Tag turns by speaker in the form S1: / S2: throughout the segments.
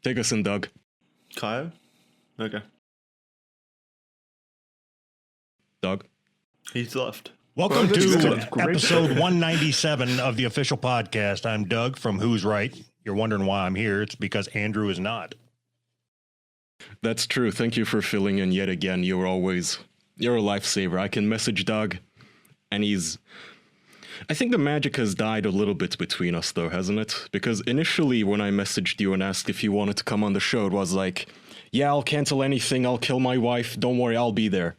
S1: Take us in, Doug.
S2: Kyle? Okay.
S1: Doug?
S2: He's left.
S3: Welcome
S4: Well,
S3: to
S4: great.
S3: episode 197 of the official podcast. I'm Doug from Who's Right. You're wondering why I'm here. It's because Andrew is not.
S1: That's true. Thank you for filling in yet again. You're a lifesaver. I can message Doug, and I think the magic has died a little bit between us, though, hasn't it? Because initially, when I messaged you and asked if you wanted to come on the show, it was like, yeah, I'll cancel anything. I'll kill my wife. Don't worry, I'll be there.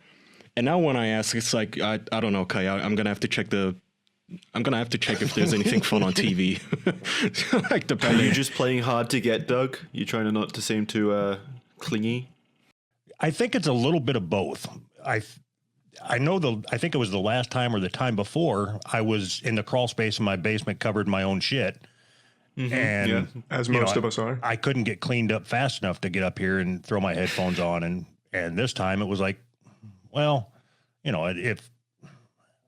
S1: And now when I ask, it's like, I don't know, Kai, I'm going to have to check if there's anything fun on TV. Like,
S2: Are
S1: depending.
S2: you just playing hard to get, Doug? You trying to not to seem too clingy?
S3: I think it's a little bit of both. I think it was the last time or the time before I was in the crawl space in my basement, covered in my own shit.
S2: Mm-hmm.
S3: And
S4: As most of us are.
S3: I couldn't get cleaned up fast enough to get up here and throw my headphones on. And this time it was like, well, if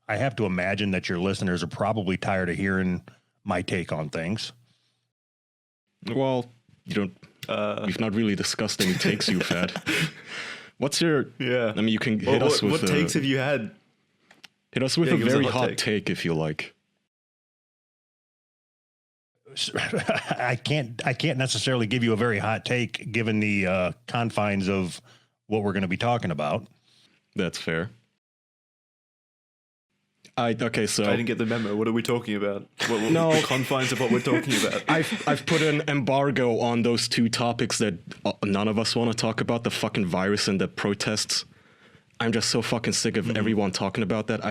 S3: I have to imagine that your listeners are probably tired of hearing my take on things.
S1: Well, we've not really discussed any takes you've had. What's your...
S2: Yeah.
S1: I mean, you can hit us with...
S2: What takes have you had?
S1: Hit us with a
S2: give us a
S1: very
S2: hot
S1: hot
S2: take.
S1: take if you like.
S3: I can't necessarily give you a very hot take given the confines of what we're going to be talking about.
S1: That's fair. So
S2: I didn't get the memo. What are we talking about? What
S1: No.
S2: the confines of what we're talking about?
S1: I've put an embargo on those two topics that none of us want to talk about, the fucking virus and the protests. I'm just so fucking sick of everyone talking about that.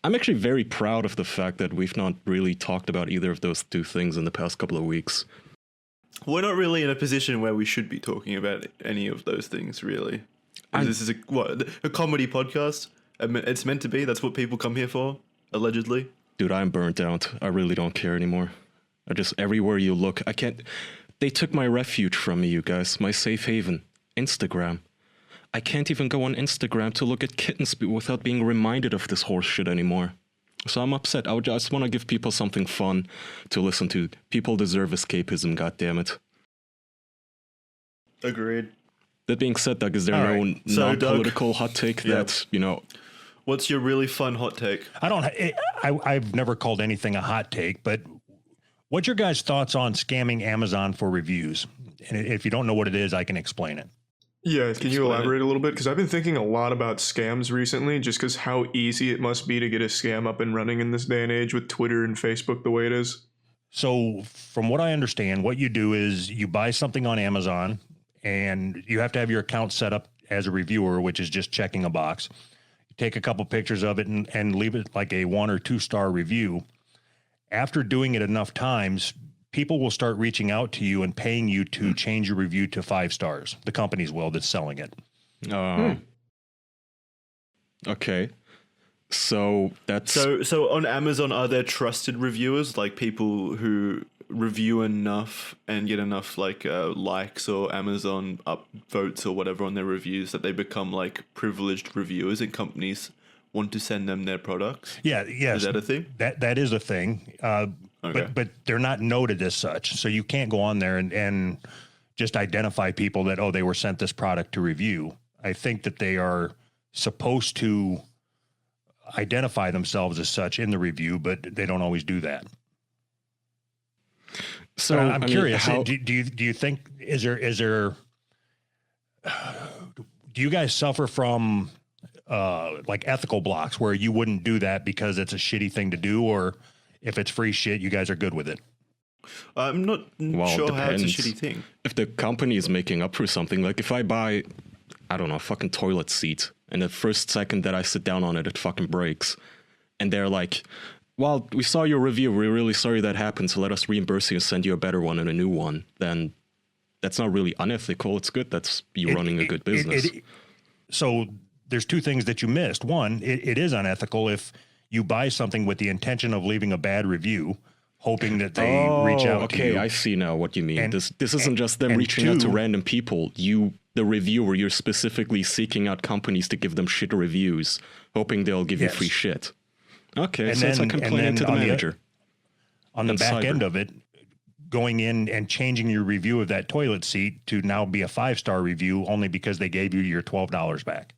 S1: I'm actually very proud of the fact that we've not really talked about either of those two things in the past couple of weeks.
S2: We're not really in a position where we should be talking about any of those things, really. This is a comedy podcast? It's meant to be. That's what people come here for, allegedly.
S1: Dude, I'm burnt out. I really don't care anymore. Everywhere you look, they took my refuge from me, you guys. My safe haven. Instagram. I can't even go on Instagram to look at kittens without being reminded of this horse shit anymore. So I'm upset. I just want to give people something fun to listen to. People deserve escapism, goddammit.
S2: Agreed.
S1: That being said, Doug, is there
S3: All
S1: no
S3: right.
S2: So,
S1: non-political
S2: Doug,
S1: hot take
S2: yeah.
S1: that,
S2: What's your really fun hot take?
S3: I've never called anything a hot take, but what's your guys' thoughts on scamming Amazon for reviews? And if you don't know what it is, I can explain it.
S4: Yeah, can you
S2: Explain
S4: elaborate a little bit? Because I've been thinking a lot about scams recently, just because how easy it must be to get a scam up and running in this day and age with Twitter and Facebook the way it is.
S3: So from what I understand, what you do is you buy something on Amazon and you have to have your account set up as a reviewer, which is just checking a box. You take a couple pictures of it and leave it like a 1 or 2 star review. After doing it enough times, people will start reaching out to you and paying you to change your review to 5 stars. The companies will that's selling it.
S1: Okay. So that's...
S2: So on Amazon, are there trusted reviewers, like people who review enough and get enough likes or Amazon upvotes or whatever on their reviews that they become like privileged reviewers and companies want to send them their products?
S3: Yeah, yes.
S2: Is that a thing?
S3: That is a thing.
S2: Okay.
S3: But they're not noted as such. So you can't go on there and just identify people that, they were sent this product to review. I think that they are supposed to identify themselves as such in the review, but they don't always do that.
S1: So
S3: I'm curious.
S1: how-
S3: Do you think do you guys suffer from ethical blocks where you wouldn't do that because it's a shitty thing to do, or if it's free shit, you guys are good with it?
S2: I'm not sure how it's a shitty thing.
S1: If the company is making up for something, like if I buy, I don't know, a fucking toilet seat, and the first second that I sit down on it, it fucking breaks. And they're like, well, we saw your review. We're really sorry that happened. So let us reimburse you and send you a better one and a new one. Then that's not really unethical. It's good. That's you running a good business.
S3: So there's 2 things that you missed. One, it is unethical if you buy something with the intention of leaving a bad review, hoping that they reach out to you.
S1: Okay, I see now what you mean.
S3: And-
S1: This isn't just them
S3: and
S1: reaching out to
S3: 2
S1: random people. The reviewer, you're specifically seeking out companies to give them shit reviews, hoping they'll give you
S3: Yes.
S1: free shit. Okay,
S3: And
S1: so it's
S3: then-
S1: like
S3: and
S1: complaining
S3: then
S1: to the
S3: on the-
S1: manager.
S3: On the
S1: and
S3: back
S1: cyber.
S3: end of it, going in and changing your review of that toilet seat to now be a 5-star review only because they gave you your $12 back.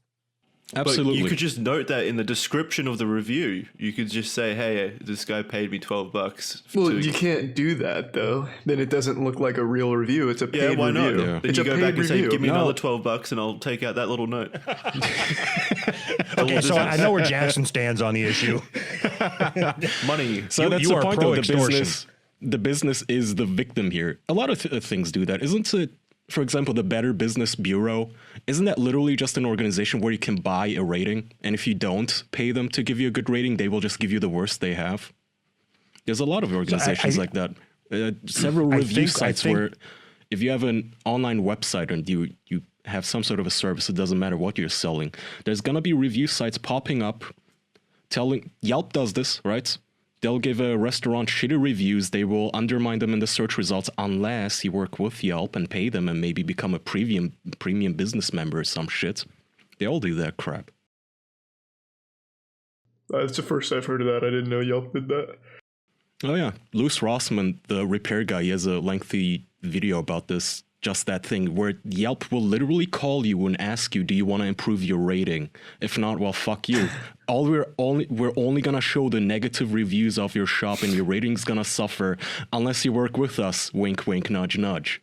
S1: Absolutely.
S2: But you could just note that in the description of the review. You could just say, "Hey, this guy paid me $12."
S4: Well, you can't do that though. Then it doesn't look like a real review. It's a paid
S2: why not?
S4: review.
S1: Yeah.
S2: Then
S4: It's
S2: you
S4: a
S2: go
S4: paid
S2: back and say,
S4: review.
S2: "Give me
S1: No.
S2: another $12, and I'll take out that little note."
S3: Okay, so I know where Jackson stands on the issue.
S2: Money.
S1: So that's
S3: you
S1: the
S3: are
S1: point, though.
S3: pro-extortion.
S1: The business is the victim here. A lot of things do that. Isn't it, for example, the Better Business Bureau? Isn't that literally just an organization where you can buy a rating? And if you don't pay them to give you a good rating, they will just give you the worst they have? There's a lot of organizations like that. Several review sites where if you have an online website and you have some sort of a service, it doesn't matter what you're selling, there's going to be review sites popping up telling, Yelp does this, right? They'll give a restaurant shitty reviews. They will undermine them in the search results unless you work with Yelp and pay them and maybe become a premium business member or some shit. They all do that crap.
S4: That's the first I've heard of that. I didn't know Yelp did that.
S1: Oh yeah, Louis Rossman, the repair guy, he has a lengthy video about this. Just that thing where Yelp will literally call you and ask you, do you want to improve your rating? If not, well, fuck you. We're only gonna show the negative reviews of your shop, and your rating's gonna suffer unless you work with us. Wink, wink, nudge, nudge.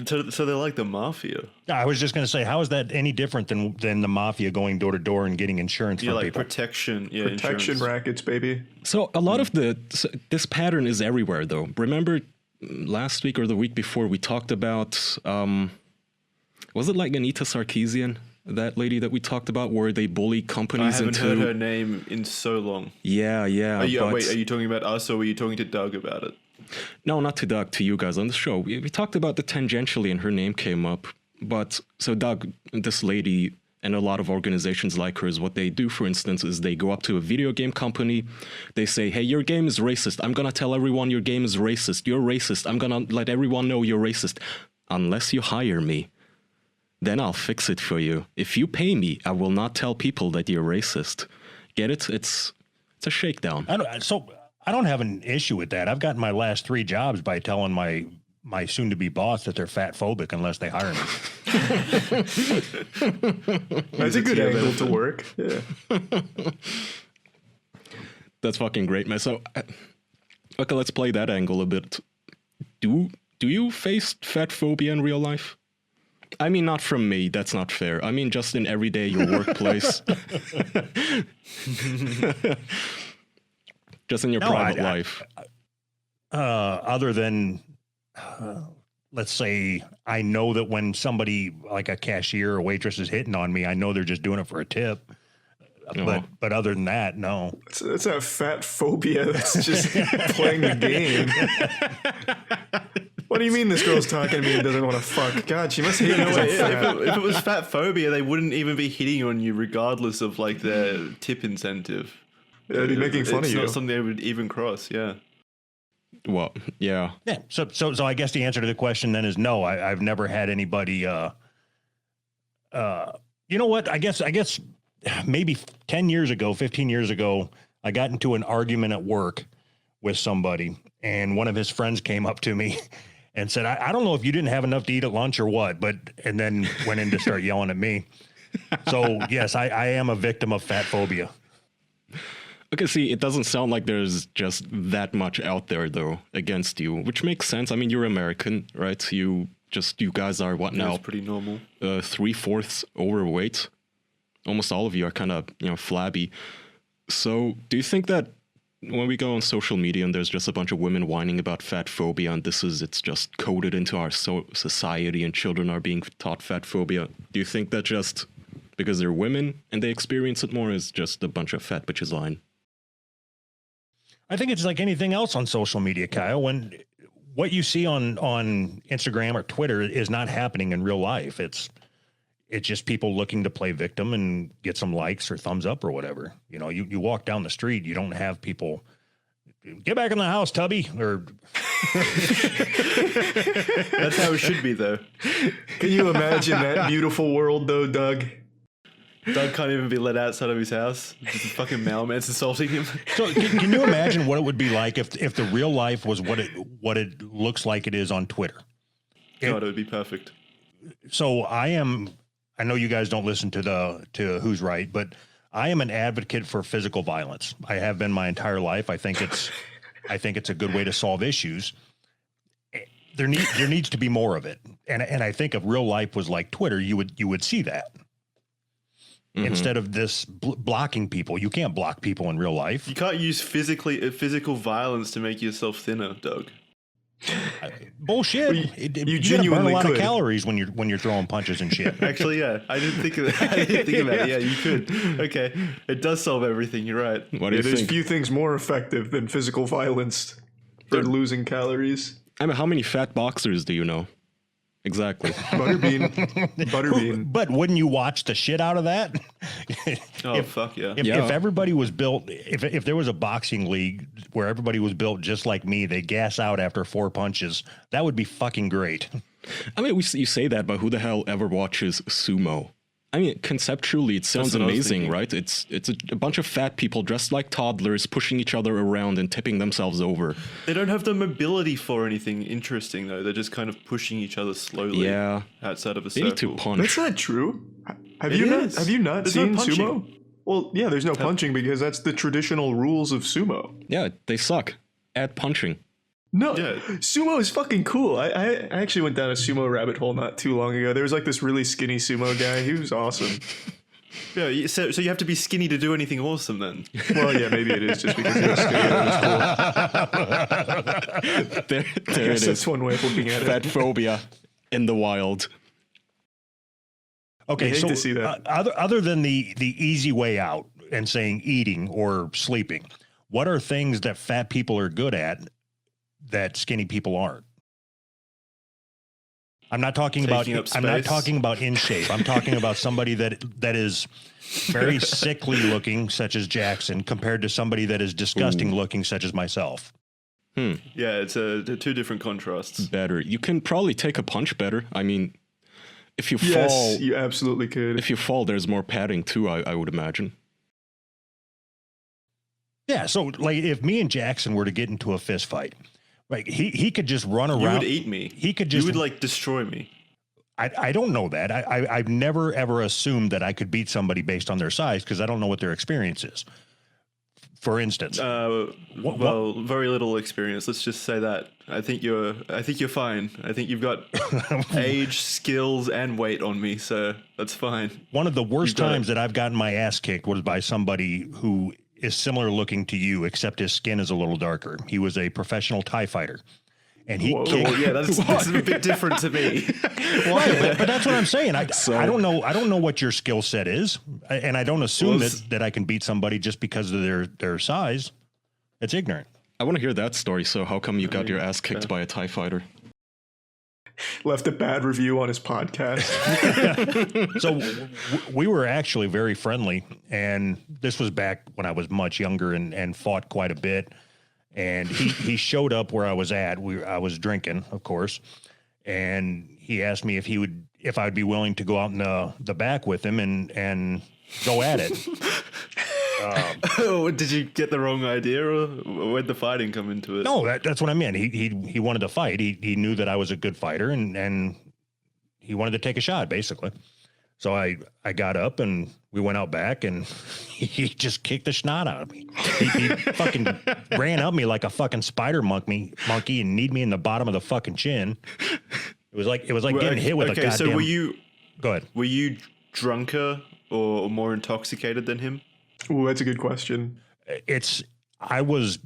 S2: So they're like the mafia.
S3: I was just going to say, how is that any different than the mafia going door to door and getting insurance
S2: Yeah,
S3: from
S2: like
S3: people?
S2: protection. Yeah,
S4: Protection
S2: insurance.
S4: rackets, baby.
S1: So a lot of this pattern is everywhere, though. Remember last week or the week before we talked about, was it like Anita Sarkeesian? That lady that we talked about, where they bully companies
S2: I haven't
S1: into...
S2: heard her name in so long.
S1: Yeah.
S2: Are you,
S1: but...
S2: wait, are you talking about us, or were you talking to Doug about it?
S1: No, not to Doug, to you guys on the show. We talked about the tangentially and her name came up. But so Doug, this lady, and a lot of organizations like hers, what they do, for instance, is they go up to a video game company. They say, hey, your game is racist. I'm going to tell everyone your game is racist. You're racist. I'm going to let everyone know you're racist. Unless you hire me, then I'll fix it for you. If you pay me, I will not tell people that you're racist. Get it? It's a shakedown.
S3: I don't have an issue with that. I've gotten my last 3 jobs by telling my soon-to-be boss that they're fat phobic unless they hire me.
S4: That's a good angle to work. Yeah.
S1: That's fucking great, man. So, okay, let's play that angle a bit. Do you face fat phobia in real life? I mean, not from me. That's not fair. I mean, just in everyday your workplace. Just in your private life.
S3: Other than, let's say, I know that when somebody like a cashier or waitress is hitting on me, I know they're just doing it for a tip. But other than that, no.
S4: That's not fat phobia. That's just playing the game. What do you mean this girl's talking to me and doesn't want to fuck? God, she must hate me 'cause I'm fat.
S2: If it was fat phobia, they wouldn't even be hitting on you regardless of like their tip incentive.
S4: Yeah, they'd be making fun of
S2: It's
S4: you.
S2: not something they would even cross, yeah.
S1: Well, yeah.
S3: Yeah. So I guess the answer to the question then is no. I've never had anybody. You know what? I guess maybe 10 years ago, 15 years ago, I got into an argument at work with somebody, and one of his friends came up to me and said, I don't know if you didn't have enough to eat at lunch or what, and then went in to start yelling at me. So yes, I am a victim of fat phobia.
S1: Okay, see, it doesn't sound like there's just that much out there, though, against you, which makes sense. I mean, you're American, right? You guys are what now?
S2: That's pretty normal.
S1: 3/4 overweight. Almost all of you are kind of, flabby. So do you think that when we go on social media and there's just a bunch of women whining about fat phobia and it's just coded into our society and children are being taught fat phobia, do you think that just because they're women and they experience it more is just a bunch of fat bitches lying?
S3: I think it's like anything else on social media, Kyle. When what you see on Instagram or Twitter is not happening in real life. It's just people looking to play victim and get some likes or thumbs up or whatever. You walk down the street, you don't have people get back in the house, Tubby, or
S2: That's how it should be, though.
S4: Can you imagine that beautiful world, though, Doug?
S2: Doug can't even be let outside of his house. Just a fucking mailman's assaulting him.
S3: So can you imagine what it would be like if the real life was what it looks like it is on Twitter?
S2: God, it would be perfect.
S3: So I know you guys don't listen to Who's Right, but I am an advocate for physical violence. I have been my entire life. I think it's a good way to solve issues. There needs to be more of it. And I think if real life was like Twitter, you would see that. Mm-hmm. Instead of this blocking people. You can't block people in real life.
S2: You can't use physical violence to make yourself thinner, Doug.
S3: Bullshit. You
S4: genuinely
S3: burn a lot
S4: could.
S3: of calories when you're throwing punches and shit.
S2: Actually, yeah. I didn't think of that. I didn't think about it. Yeah, you could. Okay. It does solve everything. You're right.
S1: What do you
S4: There's
S1: think?
S4: few things more effective than physical violence for losing calories.
S1: I mean, how many fat boxers do you know? Exactly.
S4: Butterbean.
S3: But wouldn't you watch the shit out of that?
S2: Oh, fuck yeah.
S3: If everybody was built, if there was a boxing league where everybody was built just like me, they gas out after 4 punches, that would be fucking great.
S1: I mean, you say that, but who the hell ever watches sumo? I mean, conceptually, it sounds
S2: what I was
S1: amazing,
S2: thinking.
S1: right? It's a bunch of fat people dressed like toddlers pushing each other around and tipping themselves over.
S2: They don't have the mobility for anything interesting, though. They're just kind of pushing each other slowly outside of a
S1: They
S2: circle.
S1: need to punch.
S4: That's not true. Have
S2: It
S4: you
S2: is.
S4: not
S2: There's
S4: seen
S2: no punching.
S4: sumo? Well, yeah, there's no punching because that's the traditional rules of sumo.
S1: Yeah, they suck at punching.
S4: No,
S2: Yeah.
S4: sumo is fucking cool. I actually went down a sumo rabbit hole not too long ago. There was like this really skinny sumo guy. He was awesome.
S2: Yeah, so you have to be skinny to do anything awesome then.
S4: Well, yeah, maybe it is just because he was skinny. It was cool.
S1: There
S4: I
S1: it
S4: guess
S1: is.
S4: that's one way of looking at
S1: Fat
S4: it.
S1: phobia in the wild.
S3: Okay,
S4: I hate
S3: so
S4: to see that.
S3: other than the easy way out and saying eating or sleeping, what are things that fat people are good at that skinny people aren't? I'm not talking
S2: Taking
S3: about
S2: up
S3: I'm not
S2: space.
S3: talking about in shape. I'm talking about somebody that is very sickly looking, such as Jackson, compared to somebody that is disgusting looking, such as myself.
S2: Yeah, it's they're two different contrasts.
S1: Better. You can probably take a punch better. I mean, if you
S4: Yes,
S1: fall,
S4: you absolutely could.
S1: if you fall, there's more padding too. I would imagine.
S3: Yeah, so like if me and Jackson were to get into a fist fight, like he could just run around.
S2: You would eat me.
S3: He could just
S2: You would like destroy me.
S3: I don't know that. I've never ever assumed that I could beat somebody based on their size because I don't know what their experience is. For instance,
S2: Well, very little experience. Let's just say that. I think you're fine. I think you've got age, skills, and weight on me, so that's fine.
S3: one of the worst
S2: got
S3: times that I've gotten my ass kicked was by somebody who is similar looking to you, except his skin is a little darker. He was a professional Thai fighter, and he kicked.
S2: Well, yeah, that's a bit different to me.
S3: Right, but that's what I'm saying. I don't know. I don't know what your skill set is, and I don't assume that I can beat somebody just because of their size. It's ignorant.
S1: I want to hear that story. So how come you got your ass kicked by a TIE fighter?
S4: Left a bad review on his podcast.
S3: So we were actually very friendly, and this was back when I was much younger and fought quite a bit. And he showed up where I was at. I was drinking, of course, and he asked me if I'd be willing to go out in the back with him and go at it.
S2: Did you get the wrong idea, or where'd the fighting come into it?
S3: No, that's what I meant. He wanted to fight. He knew that I was a good fighter, and he wanted to take a shot, basically. So I got up and we went out back, and he just kicked the snot out of me. He fucking ran up me like a fucking spider monkey and kneed me in the bottom of the fucking chin. It was like getting hit with a goddamn.
S2: So
S3: Go ahead.
S2: were you drunker or more intoxicated than him?
S4: Ooh, that's a good question.
S3: I was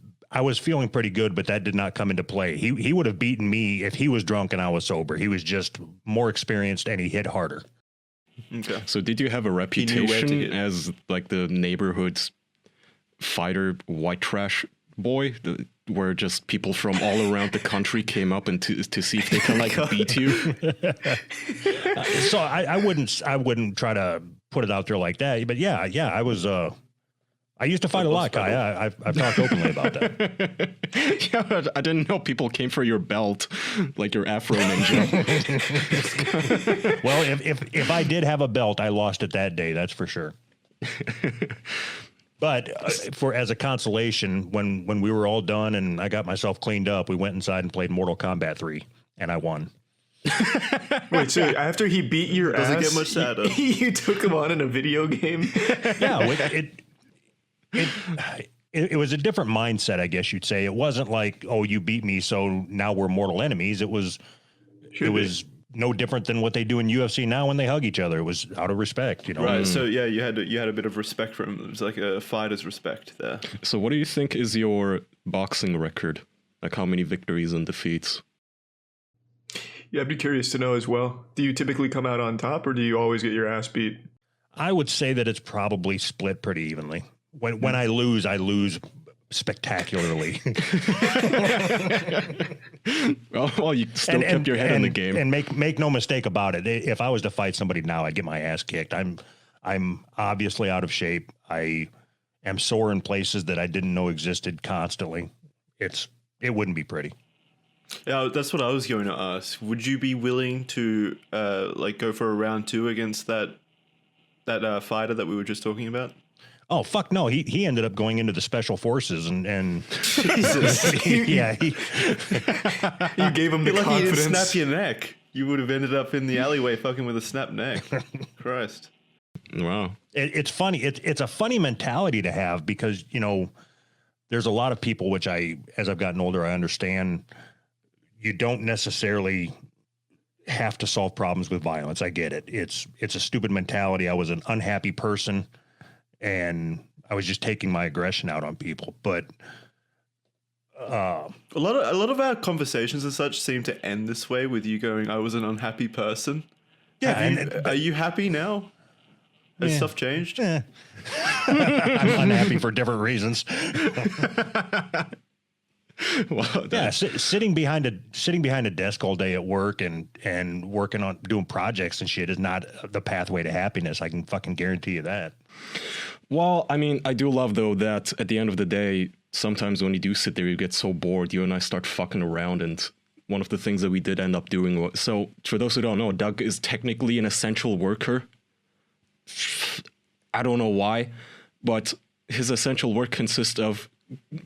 S3: feeling pretty good, but that did not come into play. He would have beaten me if he was drunk and I was sober. He was just more experienced and he hit harder.
S2: Okay.
S1: So did you have a
S2: knew where to
S1: reputation
S2: get.
S1: as like the neighborhood's fighter white trash boy, where just people from all around the country came up and to see if they can like beat you?
S3: So I wouldn't try to put it out there like that, but yeah, I I used to fight a lot, Kai. I've talked openly about that.
S1: Yeah, I didn't know people came for your belt, like your Afro Ninja.
S3: Well, if I did have a belt, I lost it that day. That's for sure. But as a consolation, when we were all done and I got myself cleaned up, we went inside and played Mortal Kombat 3, and I won.
S4: Wait, so after he beat your ass,
S2: Doesn't get much sadder.
S4: You took him on in a video game?
S3: Yeah, it was a different mindset, I guess you'd say. It wasn't like, oh, you beat me, so now we're mortal enemies. It was no different than what they do in UFC now when they hug each other. It was out of respect, you know.
S2: Right. So yeah, you had a bit of respect for him. It was like a fighter's respect there.
S1: So what do you think is your boxing record? Like how many victories and defeats?
S4: Yeah, I'd be curious to know as well. Do you typically come out on top, or do you always get your ass beat?
S3: I would say that it's probably split pretty evenly. When I lose spectacularly.
S1: well, you still kept your head in the game.
S3: And make no mistake about it. If I was to fight somebody now, I'd get my ass kicked. I'm obviously out of shape. I am sore in places that I didn't know existed constantly. It wouldn't be pretty.
S2: Yeah, that's what I was going to ask. Would you be willing to go for a round 2 against that fighter that we were just talking about?
S3: Oh, fuck no. He ended up going into the special forces and
S2: Jesus.
S3: yeah.
S4: You gave him the
S2: You're lucky you didn't
S4: confidence.
S2: snap your neck. You would have ended up in the alleyway fucking with a snapped neck. Christ.
S1: Wow.
S3: It's funny. It's a funny mentality to have because, you know, there's a lot of people, which as I've gotten older, I understand you don't necessarily have to solve problems with violence. I get it. It's a stupid mentality. I was an unhappy person and I was just taking my aggression out on people. But
S2: a lot of our conversations and such seem to end this way with you going, "I was an unhappy person."
S3: yeah,
S2: Are you happy now? Has stuff changed?
S3: I'm unhappy for different reasons.
S1: Well,
S3: Yeah, sitting behind a desk all day at work and working on doing projects and shit is not the pathway to happiness. I can fucking guarantee you that.
S1: Well, I mean, I do love, though, that at the end of the day, sometimes when you do sit there, you get so bored, you and I start fucking around. And one of the things that we did end up doing was, so for those who don't know, Doug is technically an essential worker. I don't know why, but his essential work consists of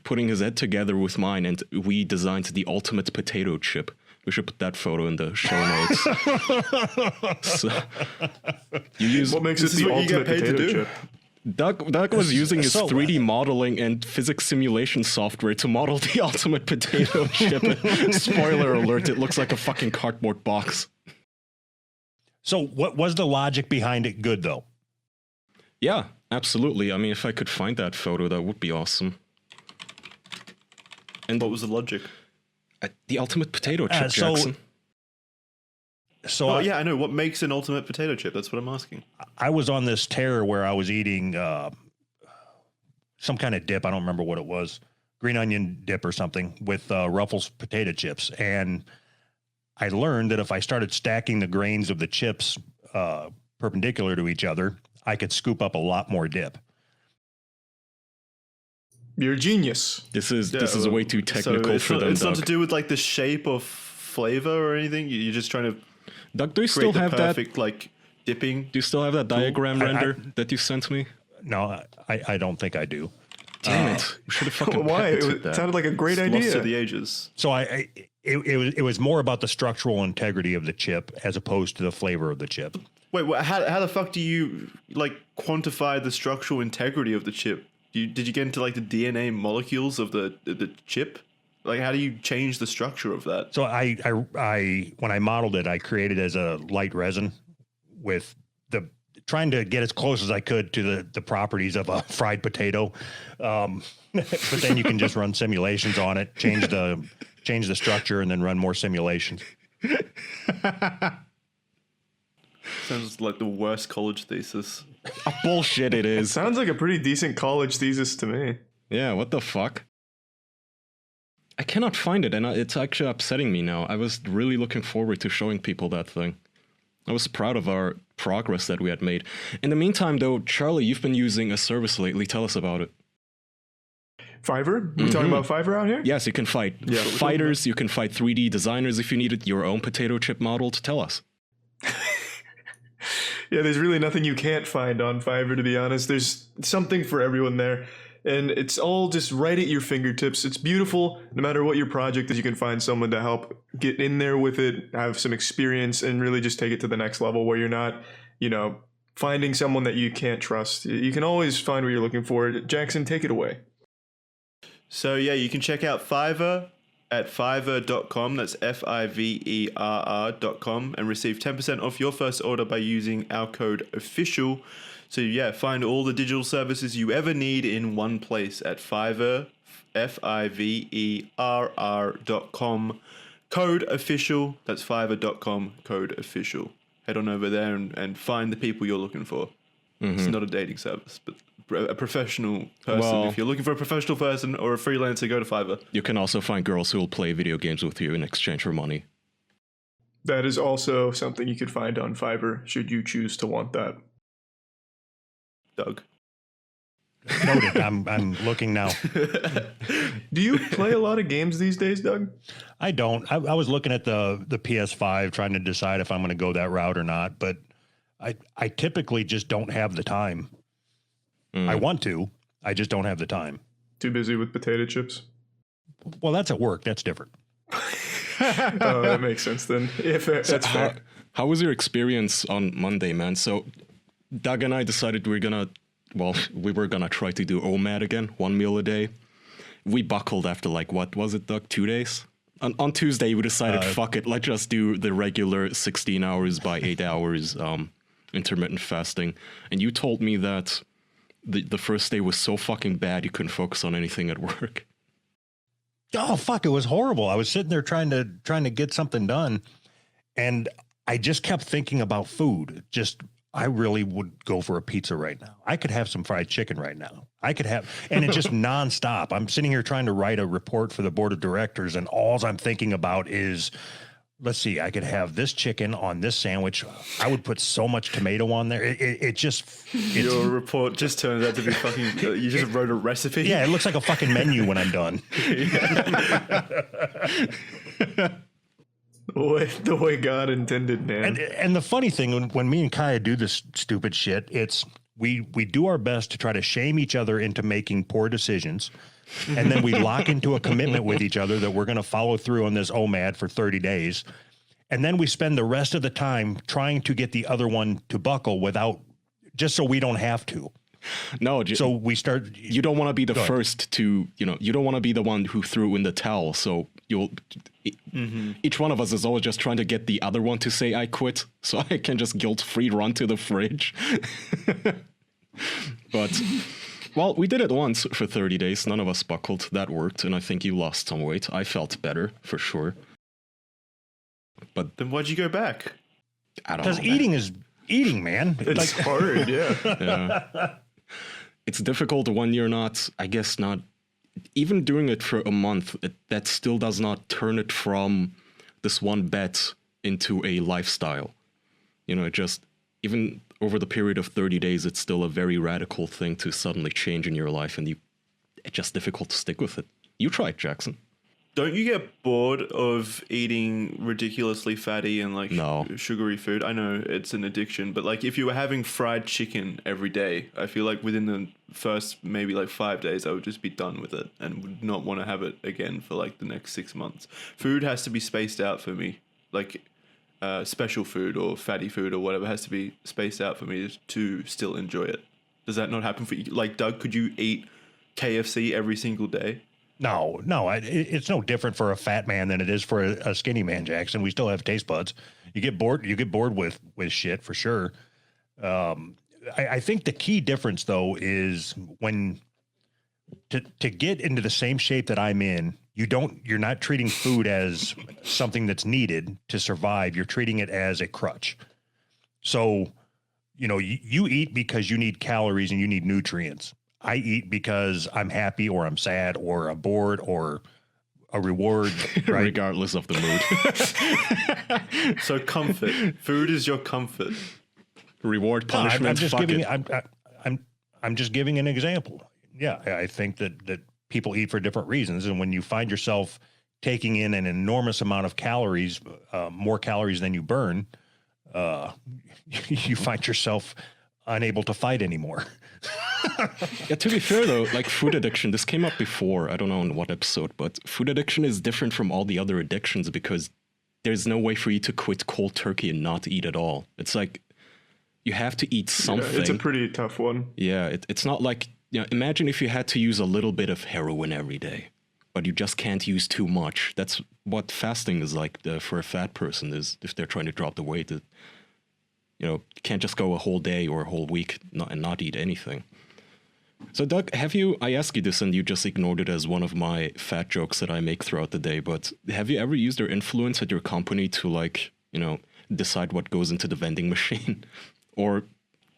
S1: putting his head together with mine, and we designed the ultimate potato chip. We should put that photo in the show notes. So, you use
S4: What makes
S2: This
S4: it
S2: is
S4: the
S2: what you get
S4: ultimate
S2: paid to
S4: potato
S2: do.
S4: chip?
S1: Doug was using his
S3: So-
S1: 3D modeling and physics simulation software to model the ultimate potato chip. Spoiler alert, it looks like a fucking cardboard box.
S3: So what was the logic behind it good though?
S1: Yeah, absolutely. I mean, if I could find that photo, that would be awesome.
S2: And what was the logic?
S1: The ultimate potato chip,
S3: so-
S1: Jackson.
S3: So
S2: Oh, yeah, I know. What makes an ultimate potato chip? That's what I'm asking.
S3: I was on this tear where I was eating some kind of dip. I don't remember what it was. Green onion dip or something with Ruffles potato chips. And I learned that if I started stacking the grains of the chips perpendicular to each other, I could scoop up a lot more dip.
S4: You're a genius.
S1: This is way too technical
S2: it's
S1: for
S2: not,
S1: them,
S2: It's not
S1: Doug.
S2: to do with like the shape of flavor or anything. You're just trying to
S1: Doug, do you
S2: create
S1: still
S2: the
S1: have that?
S2: perfect like dipping.
S1: Do you still have that diagram
S3: I-
S1: render that you sent me?
S3: No, I don't think I do.
S1: Damn it! We should have fucking
S4: Why?
S1: patented
S4: It
S1: that.
S4: sounded like a great
S2: Lost to
S4: idea.
S2: the ages.
S3: So it was more about the structural integrity of the chip as opposed to the flavor of the chip.
S2: Wait, how the fuck do you like quantify the structural integrity of the chip? Did you get into like the DNA molecules of the chip? Like, how do you change the structure of that?
S3: So I when I modeled it, I created as a light resin with trying to get as close as I could to the properties of a fried potato. But then you can just run simulations on it, change the structure, and then run more simulations.
S2: Sounds like the worst college thesis.
S1: Bullshit! It is.
S4: Sounds like a pretty decent college thesis to me.
S1: Yeah. What the fuck? I cannot find it, and it's actually upsetting me now. I was really looking forward to showing people that thing. I was proud of our progress that we had made. In the meantime, though, Charlie, you've been using a service lately. Tell us about it.
S4: Fiverr? We talking about Fiverr out here?
S1: Yes, you can fight fighters, you can fight 3D designers if you needed your own potato chip model to tell us.
S4: Yeah, there's really nothing you can't find on Fiverr, to be honest. There's something for everyone there. And it's all just right at your fingertips. It's beautiful. No matter what your project is, you can find someone to help get in there with it, have some experience, and really just take it to the next level where you're not, finding someone that you can't trust. You can always find what you're looking for. Jackson, take it away.
S2: So yeah, you can check out Fiverr at fiverr.com. That's fiverr.com, and receive 10% off your first order by using our code official. So yeah, find all the digital services you ever need in one place at Fiverr, fiverr.com. Code official. That's fiverr.com, code official. Head on over there and find the people you're looking for. It's not a dating service, but a professional person.
S1: Well,
S2: if you're looking for a professional person or a freelancer, go to Fiverr.
S1: You can also find girls who will play video games with you in exchange for money.
S4: That is also something you could find on Fiverr, should you choose to want that.
S2: Doug.
S3: Noted. I'm looking now.
S4: Do you play a lot of games these days, Doug?
S3: I don't. I was looking at the PS5 trying to decide if I'm going to go that route or not, but I typically just don't have the time. I want to. I just don't have the time.
S4: Too busy with potato chips?
S3: Well, that's at work. That's different.
S4: Oh, that makes sense then. That's fair.
S1: How was your experience on Monday, man? So Doug and I decided we were gonna try to do OMAD again, 1 meal a day. We buckled after what was it, Doug? 2 days? On Tuesday, we decided, fuck it, let's just do the regular 16 hours by 8 hours intermittent fasting. And you told me that the first day was so fucking bad you couldn't focus on anything at work.
S3: Oh, fuck, it was horrible. I was sitting there trying to get something done, and I just kept thinking about food. I really would go for a pizza right now. I could have some fried chicken right now. And it's just nonstop. I'm sitting here trying to write a report for the board of directors, and all I'm thinking about is, let's see, I could have this chicken on this sandwich. I would put so much tomato on there.
S2: Your report just turns out to be fucking, you just wrote a recipe.
S3: Yeah, it looks like a fucking menu when I'm done.
S4: The way God intended, man.
S3: And the funny thing, when me and Kaya do this stupid shit, it's we do our best to try to shame each other into making poor decisions. And then we lock into a commitment with each other that we're going to follow through on this OMAD for 30 days. And then we spend the rest of the time trying to get the other one to buckle just so we don't have to.
S1: No,
S3: so we start.
S1: You don't want to be the first to, you don't want to be the one who threw in the towel. So each one of us is always just trying to get the other one to say I quit, so I can just guilt-free run to the fridge. But well, we did it once for 30 days. None of us buckled. That worked, and I think you lost some weight. I felt better for sure. But
S2: then why'd you go back?
S1: I don't know.
S3: Because eating is eating, man.
S4: It's hard, yeah.
S1: Yeah. It's difficult when you're not, I guess not, even doing it for a month, that still does not turn it from this one bet into a lifestyle. Just, even over the period of 30 days, it's still a very radical thing to suddenly change in your life, and it's just difficult to stick with it. You tried, Jackson.
S2: Don't you get bored of eating ridiculously fatty and sugary food? I know it's an addiction, but if you were having fried chicken every day, I feel like within the first maybe 5 days, I would just be done with it and would not want to have it again for the next 6 months. Food has to be spaced out for me, special food or fatty food or whatever has to be spaced out for me to still enjoy it. Does that not happen for you? Doug, could you eat KFC every single day?
S3: No, it's no different for a fat man than it is for a skinny man, Jackson. We still have taste buds. You get bored with shit for sure. I think the key difference though is when to get into the same shape that I'm in, you're not treating food as something that's needed to survive. You're treating it as a crutch. So, you eat because you need calories and you need nutrients. I eat because I'm happy or I'm sad or I'm bored or a reward, right?
S1: Regardless of the mood.
S2: So comfort. Food is your comfort.
S1: Reward, punishment.
S3: I'm just giving an example. Yeah, I think that people eat for different reasons. And when you find yourself taking in an enormous amount of calories, more calories than you burn, you find yourself unable to fight anymore.
S1: Yeah, to be fair though, like food addiction, this came up before, I don't know in what episode, but food addiction is different from all the other addictions because there's no way for you to quit cold turkey and not eat at all. It's like you have to eat something.
S4: Yeah, it's a pretty tough one.
S1: Yeah, it's not like, imagine if you had to use a little bit of heroin every day, but you just can't use too much. That's what fasting is like for a fat person, is if they're trying to drop the weight. You can't just go a whole day or a whole week and not eat anything. So Doug, I asked you this and you just ignored it as one of my fat jokes that I make throughout the day, but have you ever used your influence at your company to decide what goes into the vending machine? Or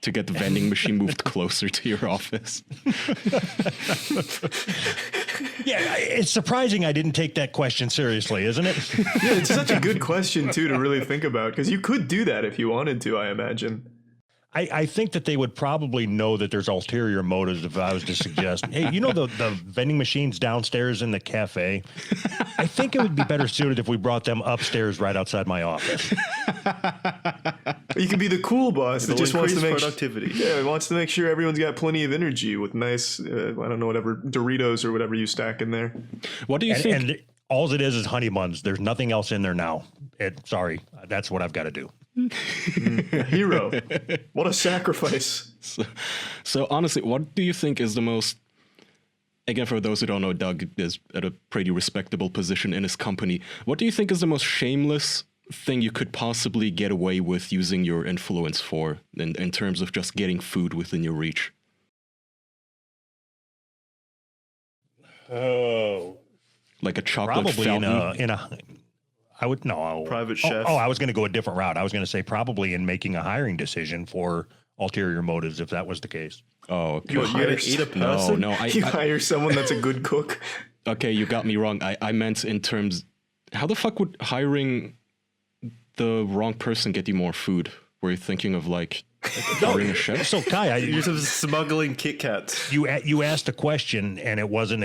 S1: to get the vending machine moved closer to your office?
S3: Yeah, it's surprising I didn't take that question seriously, isn't it?
S4: Yeah, it's such a good question, too, to really think about, because you could do that if you wanted to, I imagine.
S3: I think that they would probably know that there's ulterior motives if I was to suggest, hey, the vending machines downstairs in the cafe? I think it would be better suited if we brought them upstairs right outside my office.
S4: You could be the cool boss that just wants to make
S2: productivity.
S4: Yeah, wants to make sure everyone's got plenty of energy with nice, I don't know, whatever, Doritos or whatever you stack in there.
S1: What do you think?
S3: And all it is honey buns. There's nothing else in there now. Sorry, that's what I've got to do.
S4: A hero. What a sacrifice.
S1: So honestly, what do you think is the most, again, for those who don't know, Doug is at a pretty respectable position in his company. What do you think is the most shameless thing you could possibly get away with using your influence for in terms of just getting food within your reach?
S3: Oh,
S1: like a chocolate
S3: probably
S1: fountain?
S3: I would no
S2: Private chef.
S3: Oh, I was going to go a different route. I was going to say probably in making a hiring decision for ulterior motives, if that was the case.
S1: Oh, okay.
S2: You gotta eat a person?
S1: No.
S4: You hire someone that's a good cook.
S1: Okay, you got me wrong. I meant in terms, how the fuck would hiring the wrong person get you more food? Were you thinking of hiring a chef?
S3: So Kai,
S2: You're just smuggling Kit Kats.
S3: you asked a question and it wasn't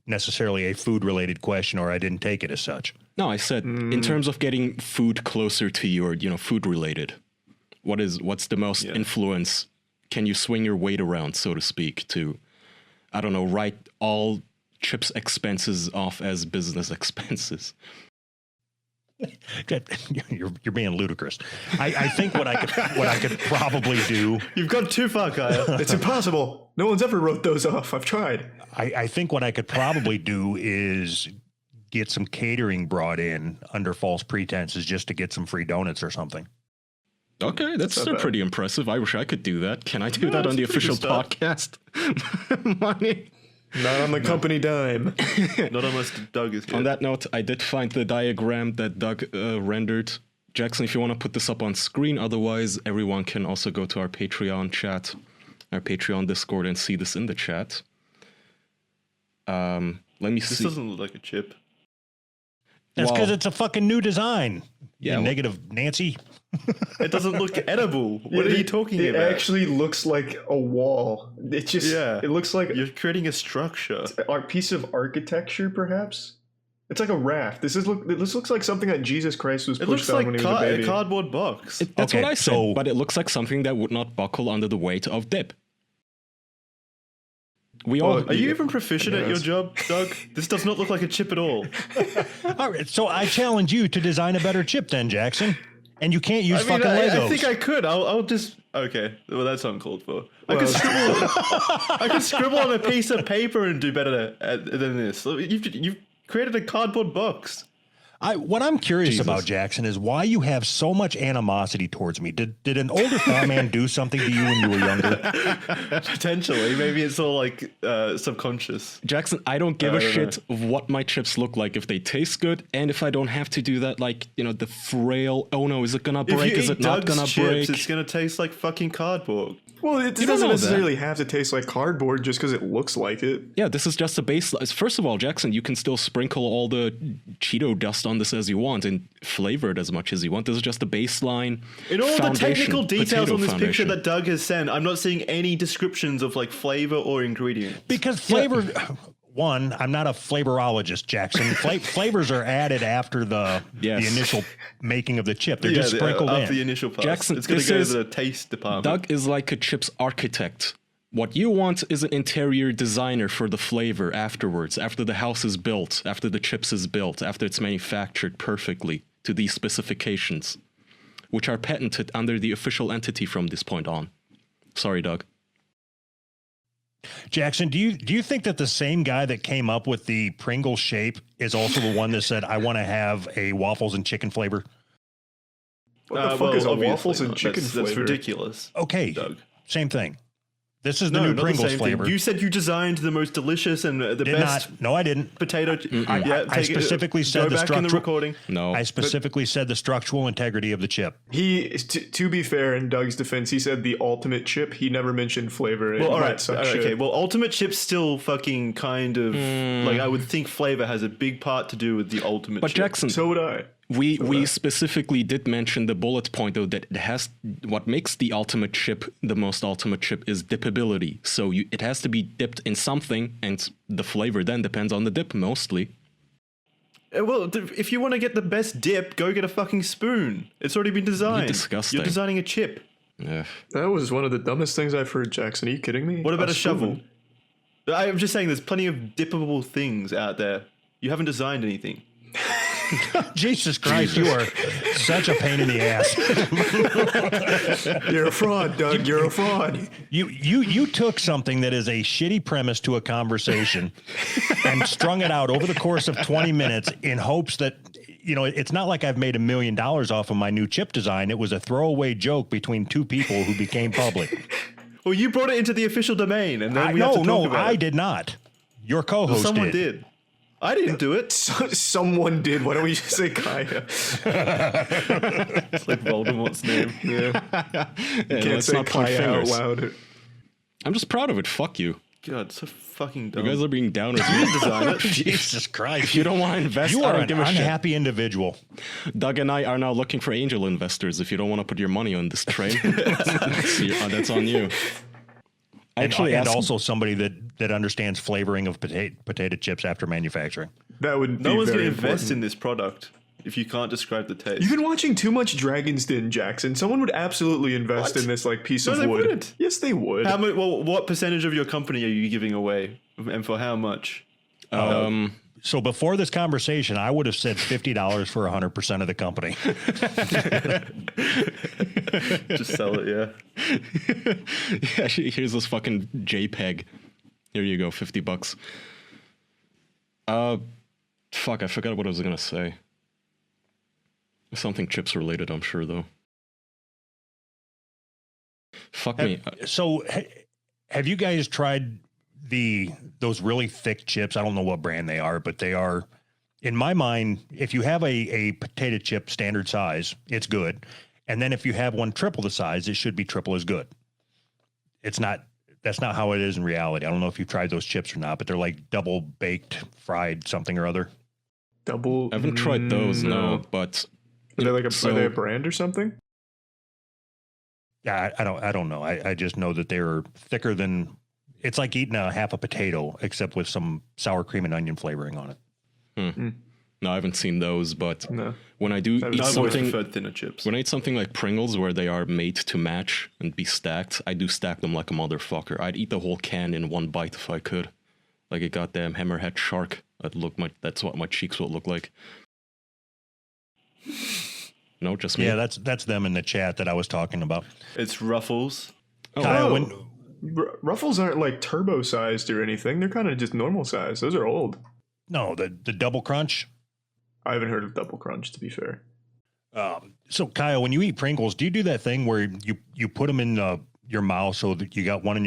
S3: necessarily a food related question, or I didn't take it as such.
S1: No, I said in terms of getting food closer to your, food related. What's the most influence? Can you swing your weight around, so to speak, to, I don't know, write all Chip's expenses off as business expenses?
S3: You're being ludicrous. I think what I could probably do.
S2: You've gone too far, Kaya.
S4: It's impossible. No one's ever wrote those off. I've tried.
S3: I think what I could probably do is get some catering brought in under false pretenses just to get some free donuts or something.
S1: Okay, that's still pretty impressive. I wish I could do that. Can I do that on the official podcast? Money.
S4: Not on the company dime.
S2: Not unless Doug is here.
S1: On that note, I did find the diagram that Doug rendered. Jackson, if you want to put this up on screen, otherwise everyone can also go to our Patreon chat, our Patreon Discord, and see this in the chat. Let me see.
S2: This doesn't look like a chip.
S3: That's because it's a fucking new design.
S1: Yeah,
S3: negative Nancy.
S2: It doesn't look edible. What are you talking about?
S4: It actually looks like a wall. It just, it looks like
S2: you're creating a structure.
S4: A piece of architecture, perhaps. It's like a raft. This looks like something that Jesus Christ was pushed on when he was a baby.
S2: A cardboard box.
S1: That's what I said, but it looks like something that would not buckle under the weight of dip.
S2: Are you even proficient at your job, Doug? This does not look like a chip at all.
S3: All right, so I challenge you to design a better chip then, Jackson. And you can't use fucking Legos.
S2: I think I could. I'll just... Okay, well, that's uncalled for. I could scribble on a piece of paper and do better than this. You've created a cardboard box.
S3: What I'm curious about, Jackson, is why you have so much animosity towards me. Did an older fat man do something to you when you were younger?
S2: Potentially. Maybe it's all subconscious.
S1: Jackson, I don't give a shit of what my chips look like if they taste good, and if I don't have to do that, the frail, oh no, is it gonna break? Is it not gonna break?
S2: It's gonna taste like fucking cardboard.
S4: Well, it doesn't necessarily have to taste like cardboard just because it looks like it.
S1: Yeah, this is just a baseline. First of all, Jackson, you can still sprinkle all the Cheeto dust on this as you want and flavor it as much as you want. This is just a baseline.
S2: In all the technical details on this picture that Doug has sent, I'm not seeing any descriptions of flavor or ingredient.
S3: Because flavor... one, I'm not a flavorologist, Jackson. Flavors are added after the initial making of the chip. They're just sprinkled in.
S2: After the initial part.
S1: Jackson,
S2: it's going to go to the taste department.
S1: Doug is like a chips architect. What you want is an interior designer for the flavor afterwards, after the house is built, after the chips is built, after it's manufactured perfectly to these specifications, which are patented under the official entity from this point on. Sorry, Doug.
S3: Jackson, do you think that the same guy that came up with the Pringle shape is also the one that said, I want to have a waffles and chicken flavor?
S4: What the fuck is a
S2: obviously
S4: waffles and
S2: not.
S4: chicken flavor?
S2: That's ridiculous.
S3: Okay,
S2: Doug.
S3: same thing. This is the new
S2: not the
S3: Pringles
S2: same
S3: flavor.
S2: thing. You said you designed the most delicious and the
S3: Did
S2: best
S3: not. No, I didn't.
S2: potato.
S3: I specifically said
S2: go
S3: the
S2: back in the
S3: structural.
S2: recording.
S1: No.
S3: I specifically said the structural integrity of the chip.
S4: To be fair, in Doug's defense, he said the ultimate chip. He never mentioned flavor.
S2: Well, all right.
S4: That sucks
S2: Okay.
S4: shit.
S2: Well, Ultimate Chip's still fucking kind of like I would think flavor has a big part to do with the Ultimate
S1: But
S2: Chip.
S1: Jackson,
S4: So would I.
S1: we specifically did mention the bullet point, though, that it has what makes the ultimate chip the most ultimate chip is dippability. So it has to be dipped in something, and the flavor then depends on the dip mostly.
S2: Well, if you want to get the best dip, go get a fucking spoon. It's already been designed.
S1: disgusting.
S2: You're designing a chip.
S1: Yeah.
S4: That was one of the dumbest things I've heard, Jackson. Are you kidding me?
S2: What about a
S4: spoon?
S2: shovel? I'm just saying there's plenty of dippable things out there. You haven't designed anything.
S3: Jesus Christ, you are such a pain in the ass.
S4: You're a fraud, Doug. You're a fraud.
S3: You took something that is a shitty premise to a conversation and strung it out over the course of 20 minutes in hopes that, you know, it's not like I've made $1 million off of my new chip design. It was a throwaway joke between two people who became public.
S2: Well, you brought it into the official domain, and then we have to talk about
S3: I
S2: it.
S3: did not. Your co-host
S2: Someone did. I didn't do it.
S4: Someone did. Why don't we just say Kaya?
S2: It's like Voldemort's name.
S4: Yeah. Can't
S1: let's
S4: say
S1: not point
S4: Kaya out
S1: fingers.
S4: loud.
S1: I'm just proud of it. Fuck you.
S2: God, so fucking dumb.
S1: You guys are being downers.
S2: You didn't design it.
S3: Jesus Christ.
S1: If you don't want to invest,
S3: You
S1: I
S3: are
S1: don't
S3: an
S1: give a shit.
S3: unhappy individual.
S1: Doug and I are now looking for angel investors. If you don't want to put your money on this train, that's on you. I actually
S3: and
S1: asked-
S3: also somebody that understands flavoring of potato chips after manufacturing.
S4: That would be
S2: No one's going
S4: very
S2: to invest
S4: important.
S2: in this product if you can't describe the taste.
S4: You've been watching too much Dragon's Den, Jackson. Someone would absolutely invest in this like piece
S2: No,
S4: of
S2: they
S4: wood.
S2: wouldn't.
S4: Yes, they would.
S2: How much? Well, what percentage of your company are you giving away, and for how much?
S3: So before this conversation, I would have said $50 for 100% of the company.
S2: Just sell it, yeah.
S1: Yeah, here's this fucking JPEG. Here you go, $50. Fuck, I forgot what I was gonna say. Something chips related, I'm sure, though. Fuck me.
S3: So have you guys tried those really thick chips? I don't know what brand they are, but they are, in my mind, if you have a potato chip standard size, it's good. And then if you have one triple the size, it should be triple as good. That's not how it is in reality. I don't know if you've tried those chips or not, but they're like double baked, fried something or other.
S4: Double.
S1: I haven't tried those, no, but
S4: Are they like
S1: so-
S4: are they a brand or something?
S3: Yeah, I don't know. I just know that they're thicker than, it's like eating a half a potato, except with some sour cream and onion flavoring on it.
S1: No, I haven't seen those, but
S4: No.
S1: when I do eat
S2: I've always
S1: something,
S2: preferred thinner chips.
S1: when I eat something like Pringles where they are made to match and be stacked, I do stack them like a motherfucker. I'd eat the whole can in one bite if I could. Like a goddamn hammerhead shark. That's what my cheeks would look like. No, just me.
S3: Yeah, that's them in the chat that I was talking about.
S2: It's Ruffles.
S3: Kyle,
S4: Oh.
S3: when,
S4: Ruffles aren't like turbo sized or anything. They're kind of just normal size. Those are old.
S3: no, the double crunch.
S4: I haven't heard of Double Crunch, to be fair.
S3: So Kyle, when you eat Pringles, do you do that thing where you put them in your mouth so that you got one in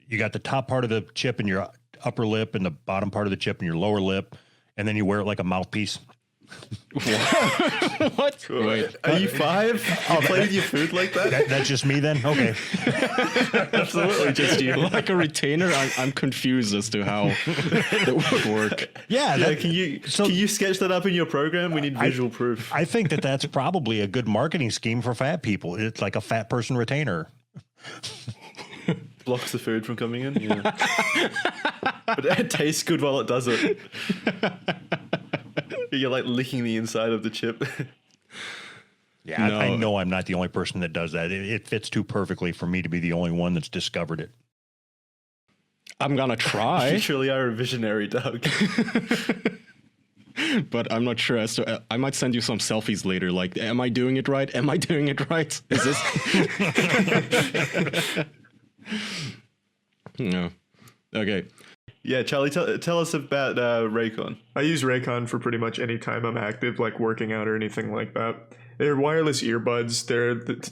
S3: you got the top part of the chip in your upper lip and the bottom part of the chip in your lower lip, and then you wear it like a mouthpiece?
S1: What? Wait.
S2: Are you 5? You play with your food like that?
S3: That's just me then? Okay.
S2: Absolutely, just you.
S1: Like a retainer? I'm confused as to how that would work.
S3: Yeah.
S2: Yeah,
S3: that-
S2: can you sketch that up in your program? We need visual proof.
S3: I think that's probably a good marketing scheme for fat people. It's like a fat person retainer.
S2: blocks the food from coming in. Yeah. But it tastes good while it does it. You're like licking the inside of the chip.
S3: Yeah,
S1: No.
S3: I know I'm not the only person that does that. It fits too perfectly for me to be the only one that's discovered it.
S1: I'm gonna
S2: You
S1: try,
S2: truly are a visionary, Doug.
S1: but I'm not sure as to. I might send you some selfies later. Like, am I doing it right? Am I doing it right? Is this? No. Okay.
S2: Yeah, Charlie, tell us about RayCon.
S4: I use RayCon for pretty much any time I'm active, like working out or anything like that. They're wireless earbuds.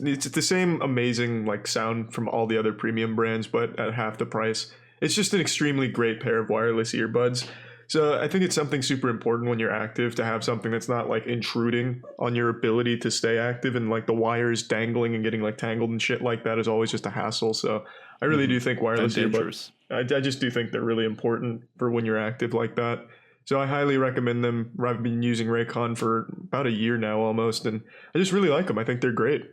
S4: It's the same amazing like sound from all the other premium brands, but at half the price. It's just an extremely great pair of wireless earbuds. So I think it's something super important when you're active to have something that's not like intruding on your ability to stay active, and like the wires dangling and getting like tangled and shit like that is always just a hassle. So I really do think wireless
S2: And
S4: earbuds.
S2: dangerous.
S4: I just do think they're really important for when you're active like that. So I highly recommend them. I've been using Raycon for about a year now almost, and I just really like them. I think they're great.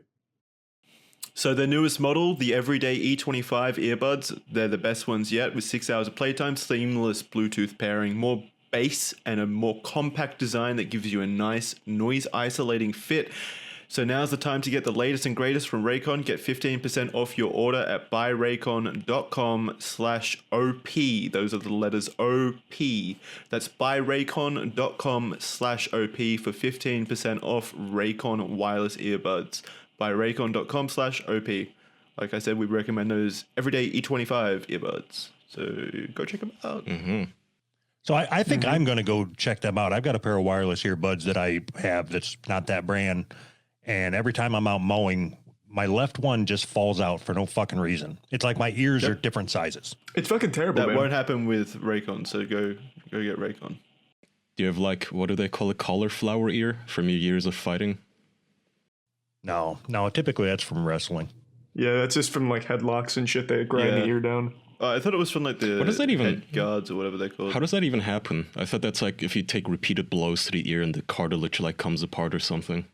S2: So the newest model, the Everyday E25 earbuds, they're the best ones yet with 6 hours of playtime, seamless Bluetooth pairing, more bass and a more compact design that gives you a nice noise isolating fit. So now's the time to get the latest and greatest from RayCon. Get 15% off your order at buyraycon.com/OP. Those are the letters OP. That's buyraycon.com/OP for 15% off RayCon wireless earbuds. Buyraycon.com/OP. Like I said, we recommend those Everyday E25 earbuds. So go check them out.
S3: So I think I'm going to go check them out. I've got a pair of wireless earbuds that I have that's not that brand. And every time I'm out mowing, my left one just falls out for no fucking reason. It's like my ears are different sizes.
S4: It's fucking terrible,
S2: That
S4: man.
S2: won't happen with RayCon, so go get RayCon.
S1: Do you have like, what do they call it, cauliflower ear from your years of fighting?
S3: No, typically that's from wrestling.
S4: Yeah, that's just from like headlocks and shit. They grind the
S2: Yeah.
S4: ear down.
S2: I thought it was from like the
S1: What does that even-
S2: head guards or whatever they're called.
S1: How does that even happen? I thought that's like if you take repeated blows to the ear and the cartilage like comes apart or something.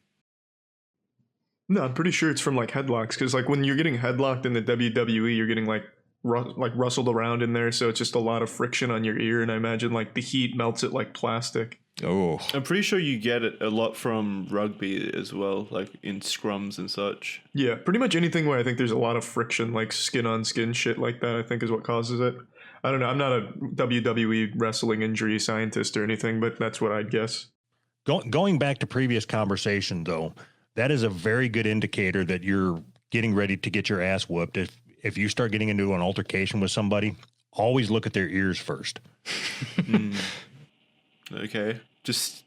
S4: No, I'm pretty sure it's from like headlocks, because like when you're getting headlocked in the WWE, you're getting like rustled around in there, so it's just a lot of friction on your ear, and I imagine like the heat melts it like plastic.
S1: Oh,
S2: I'm pretty sure you get it a lot from rugby as well, like in scrums and such.
S4: Yeah, pretty much anything where I think there's a lot of friction, like skin on skin shit like that, I think is what causes it. I don't know. I'm not a WWE wrestling injury scientist or anything, but that's what I'd guess.
S3: Going back to previous conversation, though, that is a very good indicator that you're getting ready to get your ass whooped. If you start getting into an altercation with somebody, always look at their ears first.
S2: Okay, just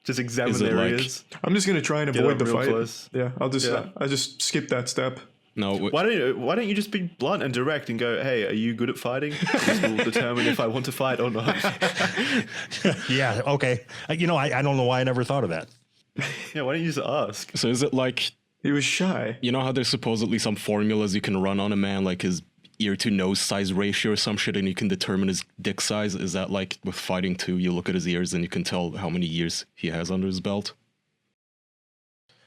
S2: examine
S1: Is it
S2: their
S1: like-
S2: ears.
S4: I'm just gonna try and
S2: Get
S4: avoid
S2: up
S4: the
S2: real
S4: fight.
S2: close.
S4: Yeah, I
S2: Yeah.
S4: just skip that step.
S1: no.
S2: Why don't you just be blunt and direct and go, hey, are you good at fighting? This will determine if I want to fight or not.
S3: Yeah, okay. I don't know why I never thought of that.
S2: Yeah, why don't you just ask?
S1: So is it like,
S4: He was shy.
S1: you know how there's supposedly some formulas you can run on a man, like his ear to nose size ratio or some shit, and you can determine his dick size? Is that like with fighting too? You look at his ears and you can tell how many years he has under his belt?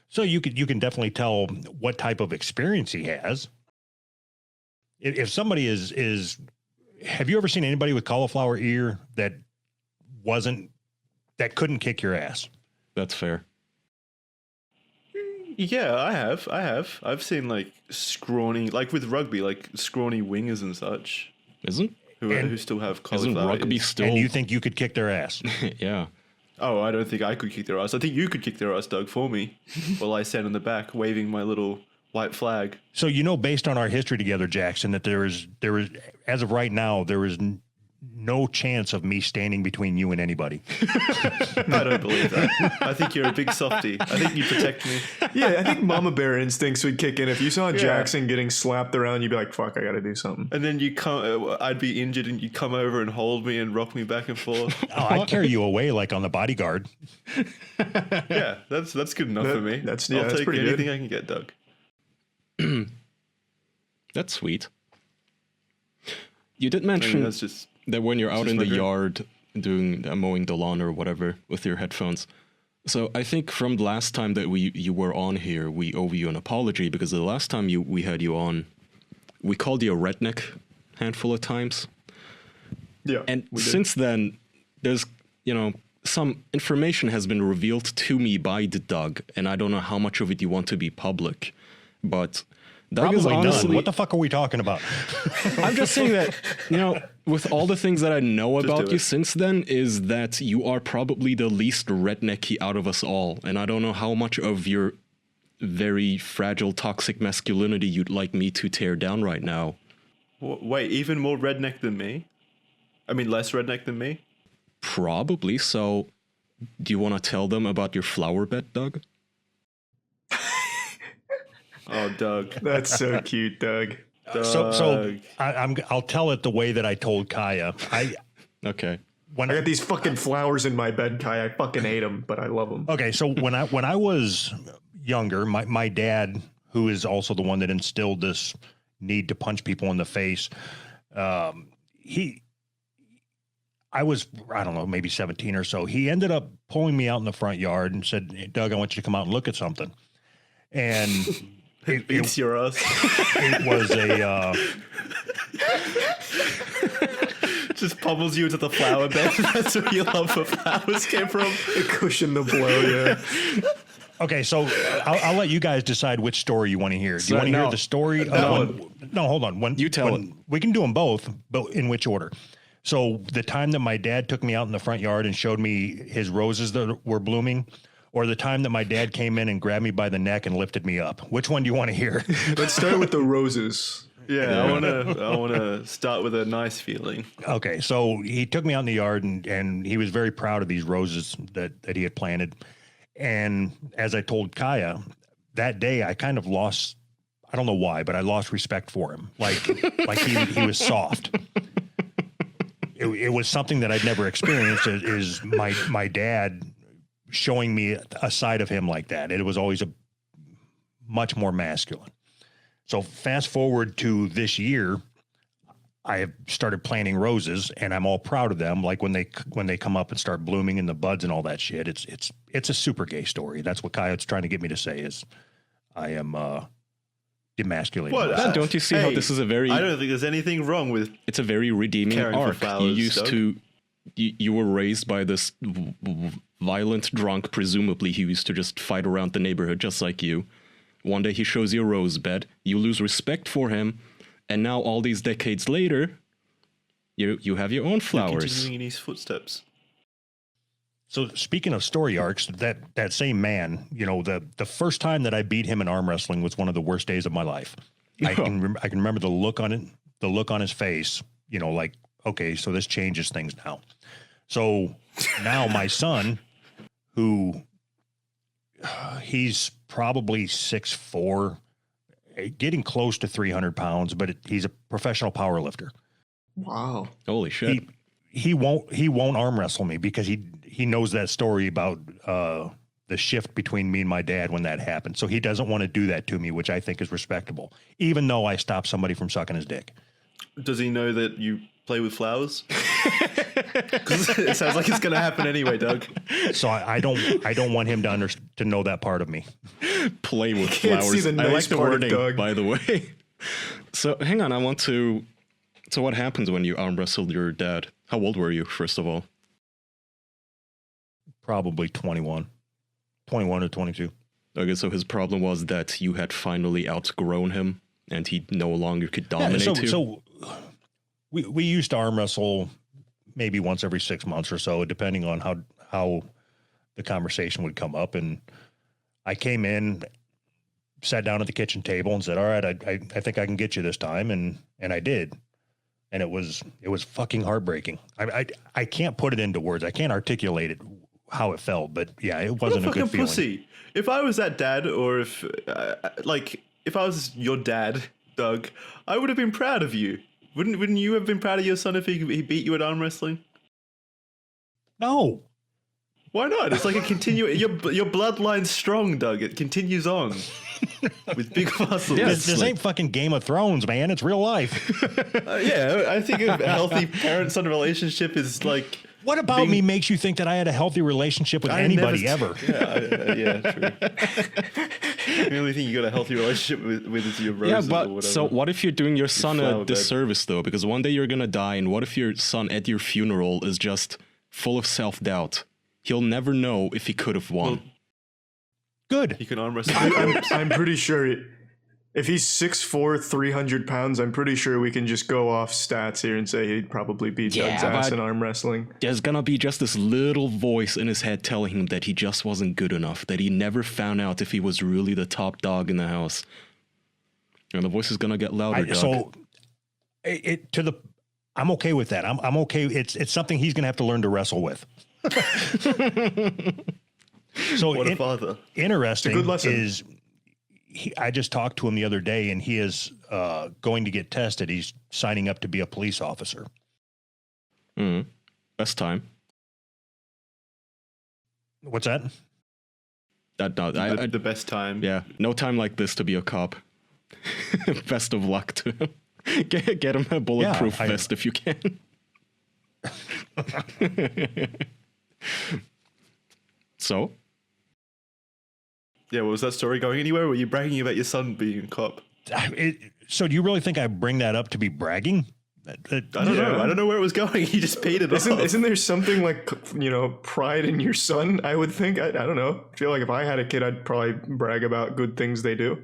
S3: So you can definitely tell what type of experience he has. If somebody is, have you ever seen anybody with cauliflower ear that couldn't kick your ass?
S1: That's fair.
S2: Yeah, I have. I've seen like scrawny, like with rugby, like scrawny wingers and such who still have
S1: Isn't
S2: cauliflower
S1: rugby
S2: ears.
S1: still?
S3: And you think you could kick their ass?
S1: Yeah.
S2: Oh, I don't think I could kick their ass. I think you could kick their ass, Doug, for me, while I stand in the back waving my little white flag.
S3: So, based on our history together, Jackson, that there is, as of right now, there is no chance of me standing between you and anybody.
S2: I don't believe that. I think you're a big softie. I think you protect me.
S4: Yeah, I think mama bear instincts would kick in. If you saw Jackson getting slapped around, you'd be like, fuck, I gotta do something.
S2: And then I'd be injured and you'd come over and hold me and rock me back and forth.
S3: Oh, I'd carry you away like on the bodyguard.
S2: Yeah, that's good enough for me.
S4: that's
S2: I'll take
S4: pretty
S2: anything
S4: good.
S2: I can get, Doug.
S1: That's sweet. You did
S2: I mean,
S1: mention
S2: that's just
S1: that when you're out
S2: just
S1: in the
S2: my dream.
S1: yard doing mowing the lawn or whatever with your headphones. So I think from the last time that you were on here, we owe you an apology, because the last time we had you on, we called you a redneck handful of times.
S4: Yeah.
S1: And
S4: we did.
S1: since then, there's, some information has been revealed to me by the Doug, and I don't know how much of it you want to be public, but Doug is
S3: Probably
S1: honestly...
S3: none. What the fuck are we talking about?
S1: I'm just saying that, with all the things that I know about you since then, is that you are probably the least rednecky out of us all, and I don't know how much of your very fragile, toxic masculinity you'd like me to tear down right now.
S2: Wait, even more redneck than me? I mean, less redneck than me?
S1: Probably. So, do you want to tell them about your flower bed, Doug?
S2: Oh, Doug.
S4: That's so cute, Doug.
S3: So I'll tell it the way that I told Kaya.
S1: Okay.
S3: When
S4: I got these fucking flowers in my bed, Kai. I fucking hate them, but I love them.
S3: Okay, so when I was younger, my dad, who is also the one that instilled this need to punch people in the face, I was, I don't know, maybe 17 or so. He ended up pulling me out in the front yard and said, "Hey, Doug, I want you to come out and look at something." And
S2: It beats your ass.
S3: it was a
S2: Just pummels you into the flower bed. That's where your love for flowers came from.
S4: Cushion the blow, yeah.
S3: okay. So I'll let you guys decide which story you want to hear. Do you want to hear the story? No, hold on.
S1: You tell it.
S3: We can do them both, but in which order? So the time that my dad took me out in the front yard and showed me his roses that were blooming, or the time that my dad came in and grabbed me by the neck and lifted me up? Which one do you want to hear?
S4: Let's start with the roses.
S2: Yeah, I wanna start with a nice feeling.
S3: Okay, so he took me out in the yard and he was very proud of these roses that he had planted. And as I told Kaya, that day I kind of lost, I don't know why, but I lost respect for him. Like he was soft. It was something that I'd never experienced is my dad showing me a side of him like that. It was always a much more masculine. So fast forward to this year, I have started planting roses and I'm all proud of them. Like when they come up and start blooming in the buds and all that shit, it's a super gay story. That's what Coyote's trying to get me to say is I am demasculating.
S2: What?
S1: Don't you see how this is a very...
S2: I don't think there's anything wrong with...
S1: It's a very redeeming
S2: caring for
S1: arc.
S2: flowers, Doug.
S1: You were raised by this violent drunk, presumably he used to just fight around the neighborhood just like you. One day he shows you a rose bed, you lose respect for him, and now all these decades later, you have your own flowers.
S2: Continuing in his footsteps.
S3: So speaking of story arcs, that same man, the first time that I beat him in arm wrestling was one of the worst days of my life. I can remember the look on his face, like, okay, so this changes things now. So now my son, who he's probably 6'4", getting close to 300 pounds, but he's a professional power lifter.
S4: Wow.
S1: Holy shit.
S3: He won't arm wrestle me because he knows that story about the shift between me and my dad when that happened. So he doesn't want to do that to me, which I think is respectable, even though I stopped somebody from sucking his dick.
S2: Does he know that you play with flowers? 'Cause it sounds like it's going to happen anyway, Doug.
S3: So I don't want him to know that part of me.
S1: Play with
S4: Can't
S1: flowers.
S4: see the
S1: I like
S4: nice
S1: the
S4: part of
S1: wording,
S4: Doug.
S1: by the way. So hang on, So what happens when you arm wrestled your dad? How old were you, first of all?
S3: Probably 21 or 22.
S1: Okay, so his problem was that you had finally outgrown him and he no longer could dominate you.
S3: So we used to arm wrestle maybe once every 6 months or so, depending on how the conversation would come up. And I came in, sat down at the kitchen table and said, all right, I think I can get you this time. And I did. And it was fucking heartbreaking. I can't put it into words. I can't articulate it, how it felt, but yeah, it wasn't a good feeling.
S2: Pussy. If I was that dad, or if I was your dad, Doug, I would have been proud of you. Wouldn't you have been proud of your son if he beat you at arm wrestling?
S3: No.
S2: Why not? It's like a your bloodline's strong, Doug. It continues on with big muscles.
S1: Yeah,
S3: This ain't fucking Game of Thrones, man. It's real life.
S2: Yeah, I think a healthy parent-son relationship is like
S3: What about me makes you think that I had a healthy relationship with anybody ever?
S2: Yeah, true. The only thing you got a healthy relationship with is your roses or whatever.
S1: So what if you're doing your son a disservice, though? Because one day you're going to die, and what if your son at your funeral is just full of self-doubt? He'll never know if he could have won.
S2: Well,
S3: good.
S2: You can arm wrestle.
S4: I'm pretty sure if he's 6'4", 300 pounds, I'm pretty sure we can just go off stats here and say he'd probably beat Doug's ass in arm wrestling.
S1: There's gonna be just this little voice in his head telling him that he just wasn't good enough, that he never found out if he was really the top dog in the house. And the voice is gonna get louder.
S3: So, I'm okay with that. I'm okay. It's something he's gonna have to learn to wrestle with. So
S2: what a father.
S3: Interesting.
S4: It's a good lesson.
S3: Is I just talked to him the other day, and he is going to get tested. He's signing up to be a police officer.
S1: Best time.
S3: What's that?
S2: The best time.
S1: Yeah, no time like this to be a cop. Best of luck to him. Get him a bulletproof vest if you can. So?
S2: Yeah, was that story going anywhere? Were you bragging about your son being a cop?
S3: So do you really think I bring that up to be bragging?
S2: I don't know. I don't know where it was going. He just paid it off.
S4: Isn't there something like, pride in your son? I would think. I don't know. I feel like if I had a kid, I'd probably brag about good things they do.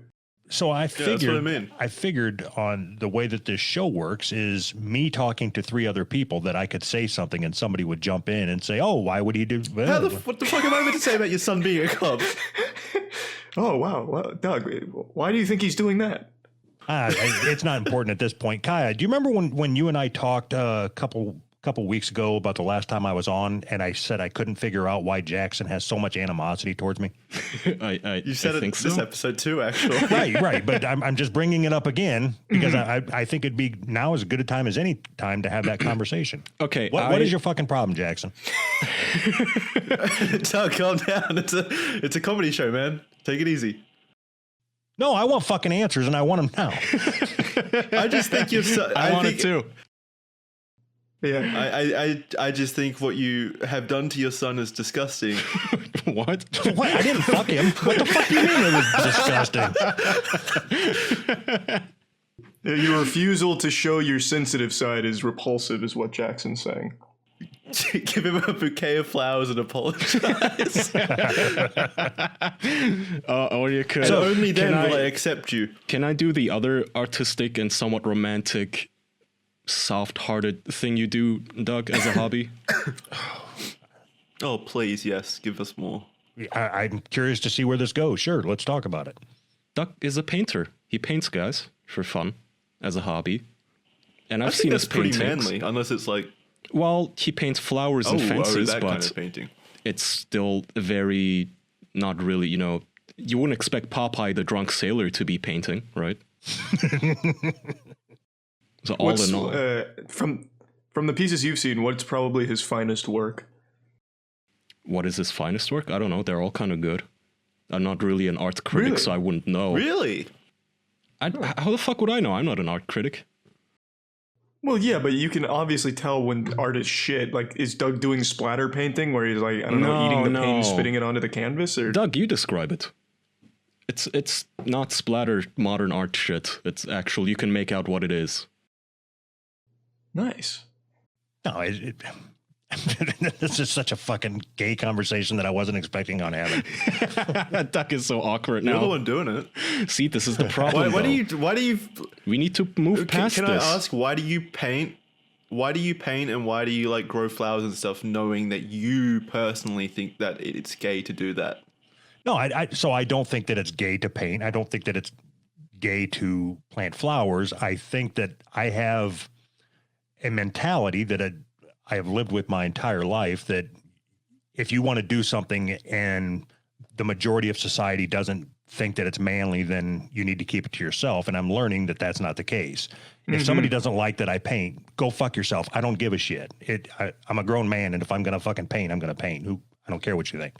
S3: So I figured,
S2: that's what I mean.
S3: I figured on the way that this show works is me talking to 3 other people that I could say something and somebody would jump in and say, "Oh, why would he do?"
S2: What the fuck am I meant to say about your son being a cop?
S4: Oh wow, well, Doug, why do you think he's doing that?
S3: It's not important at this point. Kaya, do you remember when you and I talked a couple weeks ago about the last time I was on, and I said I couldn't figure out why Jackson has so much animosity towards me?
S2: You said it this episode too, actually.
S3: Right. But I'm just bringing it up again because I think it'd be now as good a time as any time to have that conversation.
S1: Okay.
S3: What is your fucking problem, Jackson?
S2: Doug, calm down. It's a comedy show, man. Take it easy.
S3: No, I want fucking answers, and I want them now.
S2: I just think you're.
S1: I want it too.
S2: Yeah, I just think what you have done to your son is disgusting.
S1: What?
S3: What? I didn't fuck him. What the fuck do you mean it was disgusting?
S4: Your refusal to show your sensitive side is repulsive, is what Jackson's saying.
S2: Give him a bouquet of flowers and apologize.
S1: Or you could.
S2: So only then will I accept you.
S1: Can I do the other artistic and somewhat romantic, soft-hearted thing you do, Doug, as a hobby?
S2: Oh, please, yes. Give us more.
S3: I'm curious to see where this goes. Sure, let's talk about it.
S1: Doug is a painter. He paints guys for fun, as a hobby. And I've
S2: think
S1: seen
S2: that's
S1: his
S2: pretty
S1: paintings.
S2: manly, unless it's like...
S1: Well, he paints flowers and fences,
S2: that
S1: but
S2: kind of painting.
S1: It's still very, not really, you wouldn't expect Popeye the Drunk Sailor to be painting, right? So all in all,
S4: from the pieces you've seen, what's probably his finest work?
S1: What is his finest work? I don't know. They're all kind of good. I'm not really an art critic, so I wouldn't know.
S2: Really?
S1: How the fuck would I know? I'm not an art critic.
S4: Well, yeah, but you can obviously tell when art is shit. Like, is Doug doing splatter painting where he's like, I don't know, eating the paint and spitting it onto the canvas? Or
S1: Doug, you describe it. It's not splatter modern art shit. It's actual. You can make out what it is.
S4: Nice.
S3: No, this is such a fucking gay conversation that I wasn't expecting on having.
S1: Doug is so awkward now.
S2: You're the one doing it.
S1: See, this is the problem.
S2: Why do you?
S1: We need to move past
S2: this.
S1: Can
S2: I ask, why do you paint? Why do you paint and why do you like grow flowers and stuff, knowing that you personally think that it's gay to do that?
S3: No, so I don't think that it's gay to paint. I don't think that it's gay to plant flowers. I think that I have a mentality that I have lived with my entire life, that if you want to do something and the majority of society doesn't think that it's manly, then you need to keep it to yourself. And I'm learning that that's not the case. If somebody doesn't like that I paint, go fuck yourself. I don't give a shit. I'm a grown man, and if I'm going to fucking paint, I'm going to paint. I don't care what you think.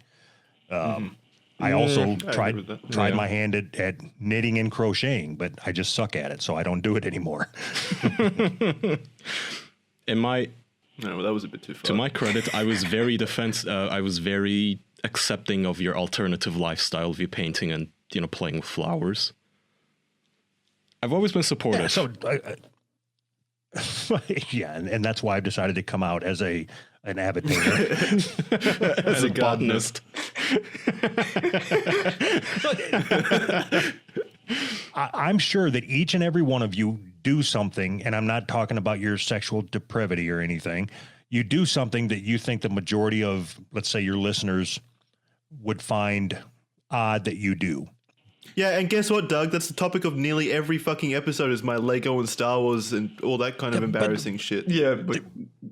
S3: I also tried my hand at knitting and crocheting, but I just suck at it, so I don't do it anymore.
S2: No, well, that was a bit too far.
S1: To my credit, I was very I was very accepting of your alternative lifestyle of you painting and playing with flowers. I've always been supportive.
S3: Yeah, so yeah, and that's why I've decided to come out as an avid painter.
S1: As a botanist.
S3: I'm sure that each and every one of you do something, and I'm not talking about your sexual depravity or anything. You do something that you think the majority of, let's say, your listeners would find odd that you do.
S2: Yeah, and guess what, Doug? That's the topic of nearly every fucking episode is my Lego and Star Wars and all that kind of embarrassing shit.
S4: Yeah, but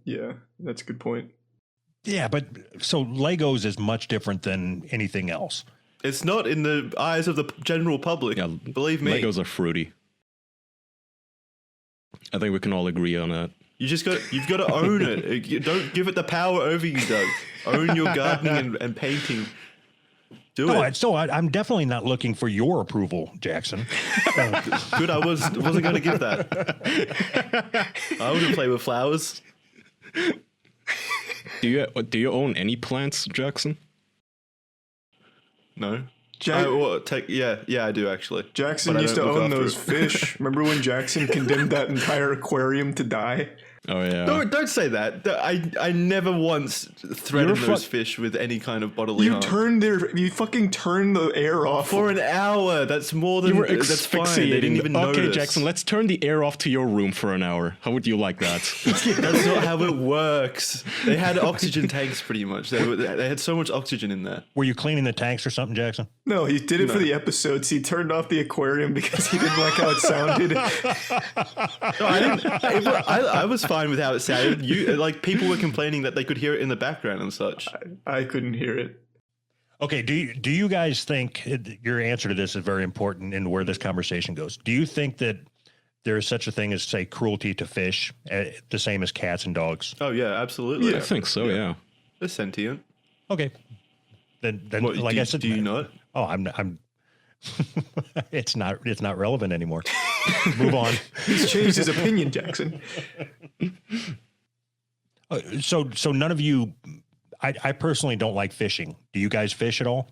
S4: yeah, that's a good point.
S3: Yeah, but so Legos is much different than anything else.
S2: It's not in the eyes of the general public.
S1: Yeah,
S2: believe me.
S1: Legos are fruity. I think we can all agree on that.
S2: You've got to own it. You don't give it the power over you, Doug. Own your gardening and painting. Do it.
S3: So I'm definitely not looking for your approval, Jackson.
S2: Good, I wasn't going to give that. I wouldn't play with flowers.
S1: Do you own any plants, Jackson?
S2: No.
S4: Yeah,
S2: I do actually.
S4: Jackson
S2: But I
S4: used to
S2: don't look
S4: own
S2: after
S4: those
S2: it.
S4: fish. Remember when Jackson condemned that entire aquarium to die?
S1: Oh yeah.
S2: Don't say that. I never once threatened
S1: You're
S2: those fish with any kind of bodily harm.
S4: You fucking turned the air off.
S2: For an hour. That's more than
S1: You were
S2: that's fine. They didn't
S1: asphyxiating.
S2: even
S1: Okay,
S2: notice.
S1: Jackson, let's turn the air off to your room for an hour. How would you like that?
S2: That's not how it works. They had oxygen tanks pretty much. They had so much oxygen in there.
S3: Were you cleaning the tanks or something, Jackson?
S4: No, he did it for the episodes. He turned off the aquarium because he didn't like how it sounded.
S2: No, I didn't. I was fine with how it sounded. People were complaining that they could hear it in the background and such.
S4: I couldn't hear it.
S3: Okay, do you guys think your answer to this is very important in where this conversation goes? Do you think that there is such a thing as, say, cruelty to fish, the same as cats and dogs?
S2: Oh yeah, absolutely.
S1: I think so, yeah.
S2: They're sentient.
S3: Okay, then
S2: What,
S3: like I said,
S2: do you not?
S3: Oh, I'm. It's not relevant anymore. Move on.
S4: He's changed his opinion, Jackson.
S3: So none of you. I personally don't like fishing. Do you guys fish at all?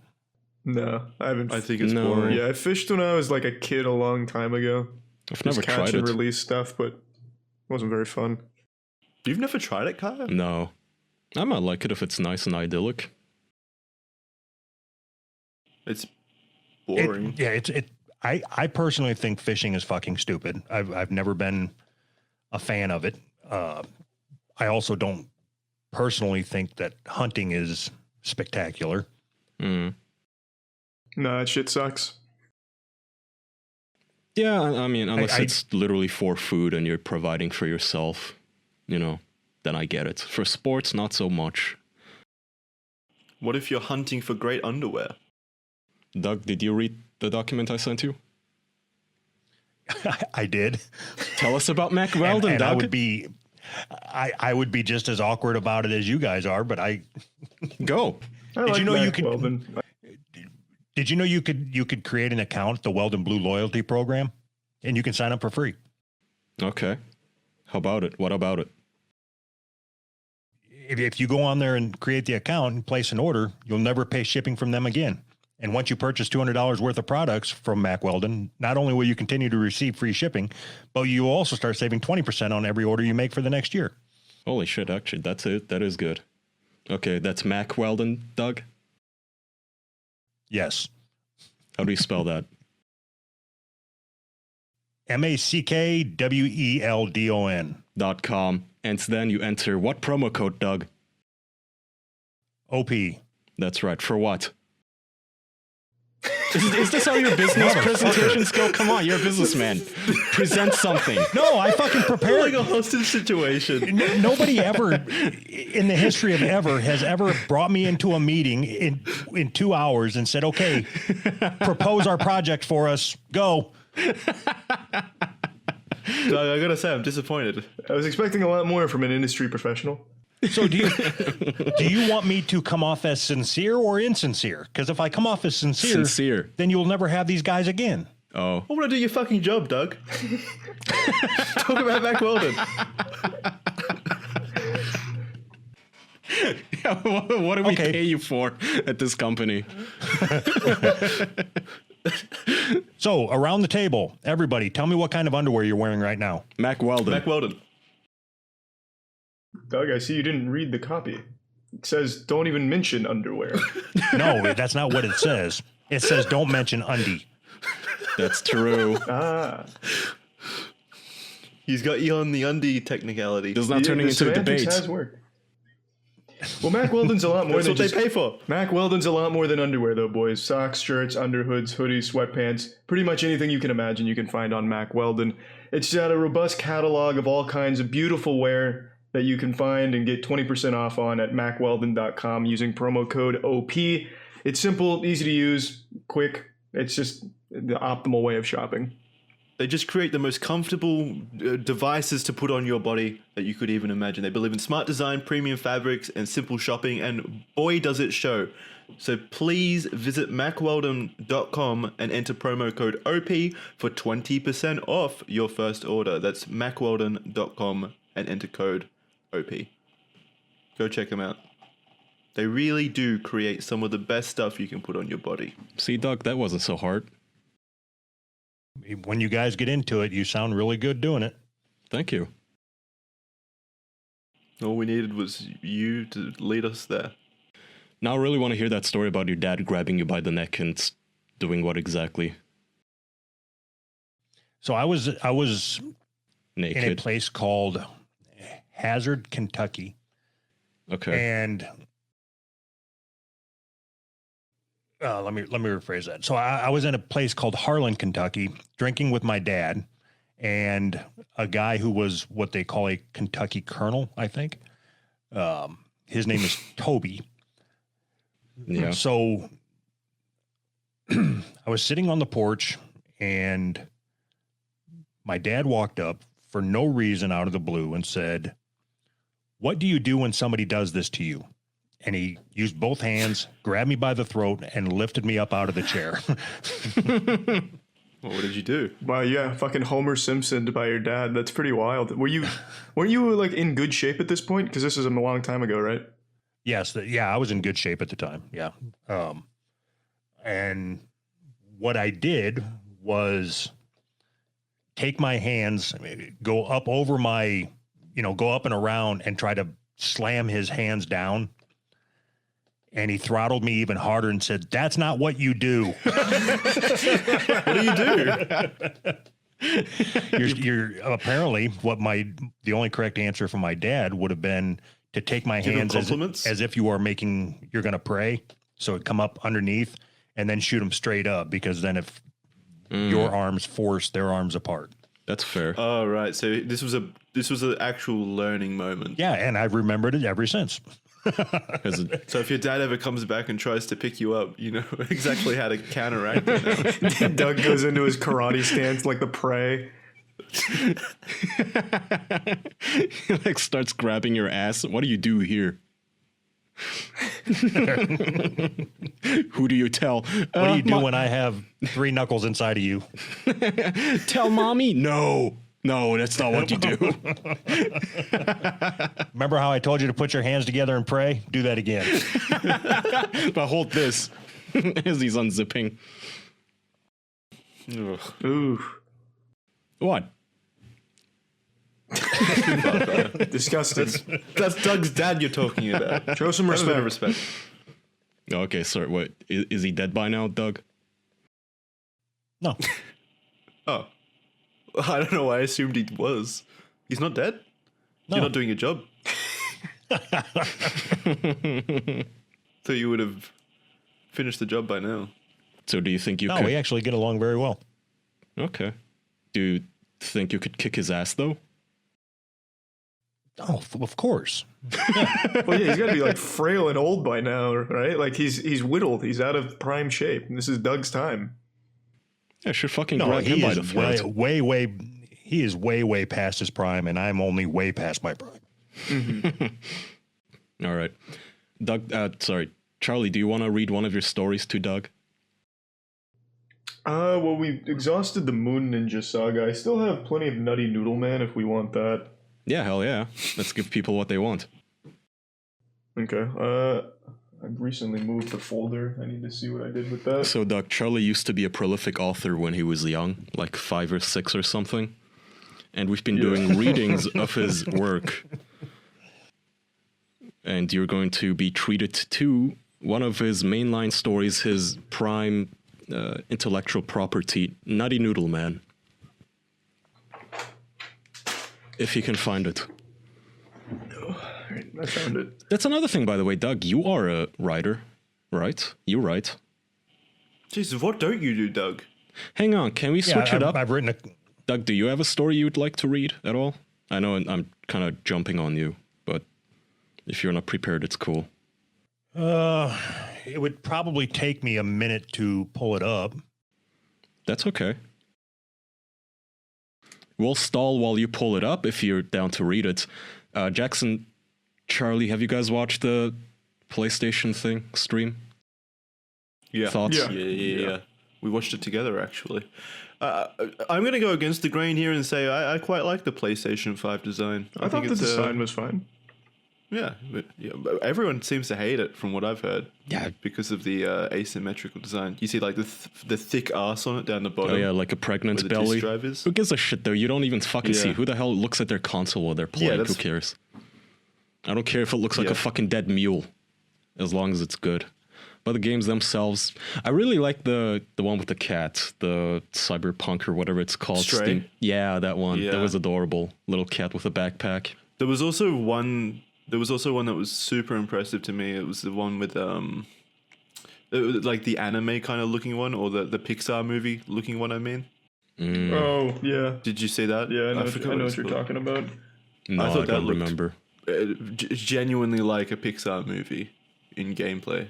S4: No, I haven't.
S2: I think it's
S1: No.
S2: boring.
S4: Yeah, I fished when I was like a kid a long time ago.
S1: I've never
S4: Just catch
S1: tried
S4: and
S1: it.
S4: release stuff, but it wasn't very fun.
S2: You've never tried it, Kaya?
S1: No. I might like it if it's nice and idyllic.
S2: It's boring.
S3: I personally think fishing is fucking stupid. I've never been a fan of it. I also don't personally think that hunting is spectacular.
S1: Mm.
S4: No, that shit sucks.
S1: Yeah, I mean, unless
S3: I-
S1: it's literally for food and you're providing for yourself, then I get it. For sports, not so much.
S2: What if you're hunting for great underwear?
S1: Doug, did you read the document I sent you?
S3: I did.
S1: Tell us about Mack Weldon,
S3: and
S1: Doug.
S3: I would be just as awkward about it as you guys are, but
S1: Go.
S4: I
S3: Did
S4: like
S3: you know you
S4: Mack
S3: could-
S4: Weldon.
S3: did you know you could create an account, the Weldon Blue Loyalty Program, and you can sign up for free.
S1: Okay. How about it? What about it?
S3: If you go on there and create the account and place an order, you'll never pay shipping from them again. And once you purchase $200 worth of products from Mack Weldon, not only will you continue to receive free shipping, but you will also start saving 20% on every order you make for the next year.
S1: Holy shit, actually, that's it. That is good. Okay, that's Mack Weldon, Doug?
S3: Yes.
S1: How do you spell that?
S3: MackWeldon.
S1: .com. And then you enter what promo code, Doug?
S3: OP.
S1: That's right. For what? Is this how your business presentations go? Come on, you're a businessman. Present something.
S3: No, I fucking prepared.
S2: Like a hostage situation.
S3: Nobody ever in the history of ever has ever brought me into a meeting in 2 hours and said, okay, propose our project for us. Go.
S2: Doug, I gotta say, I'm disappointed.
S4: I was expecting a lot more from an industry professional.
S3: So do you want me to come off as sincere or insincere? Because if I come off as
S1: Sincere.
S3: then you'll never have these guys again.
S1: Oh.
S2: I want to do your fucking job, Doug. Talk about Mack Weldon.
S1: Yeah, what do we
S3: Okay.
S1: pay you for at this company?
S3: So around the table, everybody, tell me what kind of underwear you're wearing right now.
S1: Mack Weldon.
S2: Mack Weldon.
S4: Doug, I see you didn't read the copy. It says, don't even mention underwear.
S3: No, that's not what it says. It says don't mention undie.
S1: That's true.
S4: Ah.
S2: He's got you on the undie technicality.
S1: This is not turning
S4: the
S1: into a
S4: semantics
S1: debate.
S4: has worked. Well, Mack Weldon's a lot more
S2: That's
S4: than
S2: what they
S4: just,
S2: pay for.
S4: Mack Weldon's a lot more than underwear, though, boys. Socks, shirts, underhoods, hoodies, sweatpants, pretty much anything you can imagine you can find on Mack Weldon. It's got a robust catalog of all kinds of beautiful wear that you can find and get 20% off on at mackweldon.com using promo code OP. It's simple, easy to use, quick. It's just the optimal way of shopping.
S2: They just create the most comfortable devices to put on your body that you could even imagine. They believe in smart design, premium fabrics, and simple shopping, and boy, does it show. So please visit mackweldon.com and enter promo code OP for 20% off your first order. That's mackweldon.com and enter code OP. Go check them out. They really do create some of the best stuff you can put on your body.
S1: See, Doug, that wasn't so hard.
S3: When you guys get into it, you sound really good doing it.
S1: Thank you.
S2: All we needed was you to lead us there.
S1: Now I really want to hear that story about your dad grabbing you by the neck and doing what exactly?
S3: So I was in a
S1: Naked.
S3: place called Hazard, Kentucky,
S1: Okay.
S3: and let me rephrase that. So I was in a place called Harlan, Kentucky, drinking with my dad and a guy who was what they call a Kentucky colonel, I think. His name is Toby.
S1: Yeah.
S3: So I was sitting on the porch and my dad walked up for no reason out of the blue and said, "What do you do when somebody does this to you?" And he used both hands, grabbed me by the throat, and lifted me up out of the chair.
S2: Well, what did you do?
S4: Wow, yeah, fucking Homer Simpsoned by your dad. That's pretty wild. Weren't you like in good shape at this point? Because this is a long time ago, right?
S3: Yes, I was in good shape at the time. Yeah. And what I did was take my hands, go up over my, go up and around and try to slam his hands down. And he throttled me even harder and said, "That's not what you do."
S2: What do you do?
S3: You're apparently the only correct answer from my dad would have been to take my
S2: Give him
S3: hands
S2: compliments?
S3: as if you're going to pray. So it come up underneath and then shoot them straight up, because then if your arms force their arms apart.
S1: That's fair.
S2: Oh, right. So this was an actual learning moment.
S3: Yeah. And I've remembered it ever since.
S1: 'Cause
S2: So if your dad ever comes back and tries to pick you up, you know exactly how to counteract it now.
S4: Doug goes into his karate stance like the prey.
S1: He like starts grabbing your ass. What do you do here? Who do you tell?
S3: What do you do when I have 3 knuckles inside of you?
S1: Tell mommy? No, that's not what you do.
S3: Remember how I told you to put your hands together and pray? Do that again.
S1: But hold this as he's unzipping.
S2: Ugh.
S4: Ooh,
S1: What?
S4: disgusting.
S2: That's Doug's dad you're talking about.
S4: Show some
S2: Have a bit
S4: respect.
S2: of respect.
S1: Okay, sorry. What is he dead by now, Doug?
S3: No.
S2: Oh. I don't know why I assumed he was. He's not dead?
S3: No.
S2: You're not doing your job. So you would have finished the job by now.
S1: So do you think you
S3: No,
S1: could?
S3: we actually get along very well.
S1: Okay. Do you think you could kick his ass though?
S3: Oh, of course.
S4: Well, yeah, he's got to be like frail and old by now, right? Like he's whittled. He's out of prime shape. This is Doug's time.
S1: Yeah, should fucking
S3: No,
S1: grab him
S3: he
S1: by
S3: is
S1: the throat.
S3: he is way past his prime, and I'm only way past my prime.
S1: All right. Doug, sorry. Charlie, do you want to read one of your stories to Doug?
S4: Well, we exhausted the Moon Ninja saga. I still have plenty of Nutty Noodle Man if we want that.
S1: Yeah, hell yeah. Let's give people what they want.
S4: Okay. I've recently moved the folder. I need to see what I did with that.
S1: So, Doug, Charlie used to be a prolific author when he was young, like 5 or 6 or something. And we've been doing readings of his work. And you're going to be treated to one of his mainline stories, his prime intellectual property, Nutty Noodle Man. If you can find it.
S4: I found it.
S1: That's another thing, by the way, Doug. You are a writer, right? You write.
S2: Jesus, what don't you do, Doug?
S1: Hang on, can we switch it up?
S3: I've written a...
S1: Doug, do you have a story you'd like to read at all? I know I'm kind of jumping on you, but if you're not prepared, it's cool.
S3: It would probably take me a minute to pull it up.
S1: That's okay. We'll stall while you pull it up if you're down to read it. Jackson, Charlie, have you guys watched the PlayStation thing stream?
S2: Yeah.
S1: Thoughts?
S2: Yeah. We watched it together, actually. I'm going to go against the grain here and say I quite like the PlayStation 5 design.
S4: I thought the design was fine.
S2: Yeah, but everyone seems to hate it from what I've heard.
S1: Yeah.
S2: Because of the asymmetrical design. You see like the thick ass on it down the bottom.
S1: Oh yeah, like a pregnant
S2: where the
S1: belly.
S2: disc drive is.
S1: Who gives a shit though? You don't even fucking see.
S2: Yeah.
S1: Who the hell looks at their console while they're playing? Who cares? I don't care if it looks like a fucking dead mule, as long as it's good. But the games themselves, I really like the one with the cat, the Cyberpunk or whatever it's called.
S2: Stray?
S1: Yeah, that one.
S2: Yeah.
S1: That was adorable. Little cat with a backpack.
S2: There was also one that was super impressive to me. It was the one with like the anime kind of looking one, or the Pixar movie looking one. I mean.
S4: Oh yeah.
S2: Did you see that?
S4: Yeah, I know
S2: forgot
S4: what you're talking about.
S1: No,
S2: I thought
S1: I
S2: that
S1: don't
S2: looked
S1: remember.
S2: Genuinely like a Pixar movie in gameplay.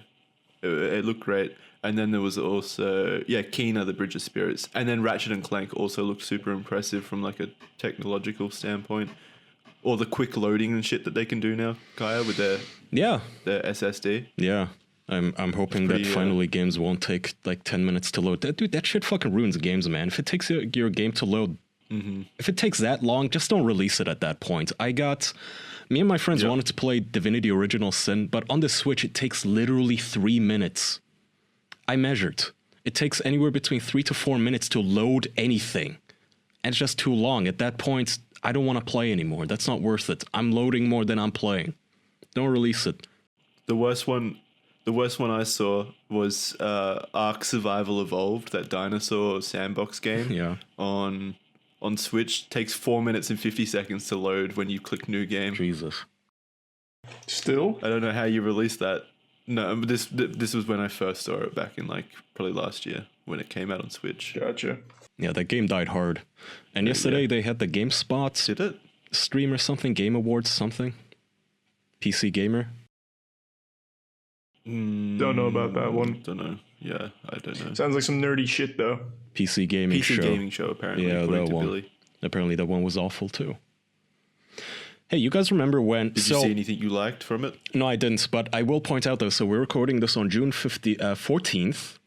S2: It looked great. And then there was also Kena, the Bridge of Spirits, and then Ratchet and Clank also looked super impressive from like a technological standpoint. Or the quick loading and shit that they can do now, Kaya, with their SSD.
S1: Yeah. I'm hoping that finally games won't take like 10 minutes to load. That shit fucking ruins games, man. If it takes your game to load, if it takes that long, just don't release it at that point. Me and my friends wanted to play Divinity Original Sin, but on the Switch, it takes literally 3 minutes. I measured. It takes anywhere between 3 to 4 minutes to load anything. And it's just too long. At that point, I don't want to play anymore. That's not worth it. I'm loading more than I'm playing. Don't release it.
S2: The worst one I saw was Ark Survival Evolved, that dinosaur sandbox game.
S1: Yeah.
S2: On Switch, takes 4 minutes and 50 seconds to load when you click new game.
S1: Jesus.
S4: Still?
S2: I don't know how you released that. No, but this was when I first saw it back in like probably last year when it came out on Switch.
S4: Gotcha.
S1: Yeah, that game died hard. And yesterday they had the GameSpot
S2: Did it?
S1: stream or something, Game Awards something. PC Gamer.
S4: Don't know about that one.
S2: Don't know. Yeah, I don't know.
S4: Sounds like some nerdy shit though.
S1: PC Gaming
S2: PC
S1: Show.
S2: gaming show apparently.
S1: Yeah,
S2: according
S1: that
S2: to
S1: one.
S2: Billy.
S1: Apparently that one was awful too. Hey, you guys remember when...
S2: Did you see anything you liked from it?
S1: No, I didn't, but I will point out though, so we're recording this on June 14th,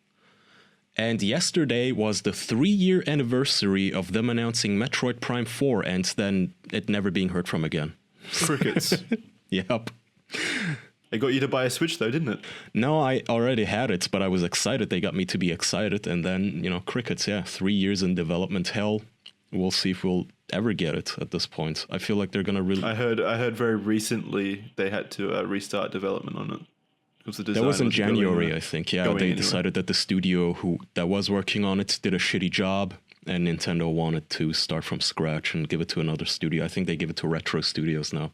S1: and yesterday was the 3-year anniversary of them announcing Metroid Prime 4, and then it never being heard from again.
S2: Crickets.
S1: Yep.
S2: It got you to buy a Switch though, didn't it?
S1: No, I already had it, but I was excited. They got me to be excited, and then, crickets, 3 years in development hell. We'll see if we'll ever get it at this point. I feel like they're going to really...
S2: I heard very recently they had to restart development on it. Because the design
S1: that was in
S2: wasn't
S1: January, I think. Yeah, they decided that the studio that was working on it did a shitty job, and Nintendo wanted to start from scratch and give it to another studio. I think they give it to Retro Studios now.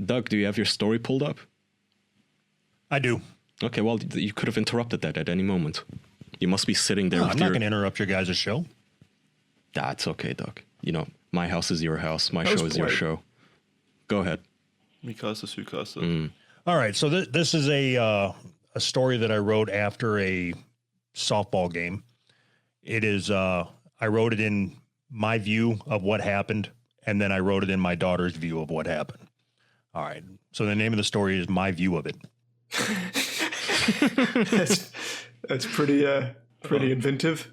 S1: Doug, do you have your story pulled up?
S3: I do.
S1: Okay, well, you could have interrupted that at any moment. You must be sitting there
S3: No,
S1: with
S3: I'm not going to interrupt your guys' show.
S1: That's okay, Doug. My house is your house. My show is your
S4: polite.
S1: show. Go ahead.
S2: Mikasa Sukasa.
S3: All right, so this is a story that I wrote after a softball game. It is I wrote it in my view of what happened, and then I wrote it in my daughter's view of what happened. All right, so the name of the story is My View of It.
S4: That's pretty inventive.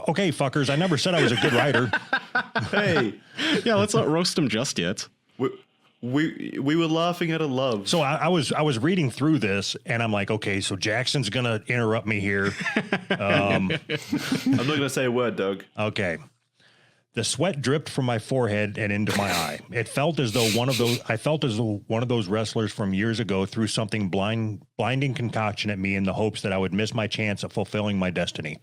S3: Okay, fuckers, I never said I was a good writer.
S2: Hey,
S1: Yeah, let's not roast him just yet.
S2: We were laughing at a love.
S3: So I was reading through this, and I'm like, okay, so Jackson's gonna interrupt me here.
S2: I'm not gonna say a word, Doug.
S3: Okay. The sweat dripped from my forehead and into my eye. It felt as though one of those wrestlers from years ago threw something blinding concoction at me in the hopes that I would miss my chance at fulfilling my destiny.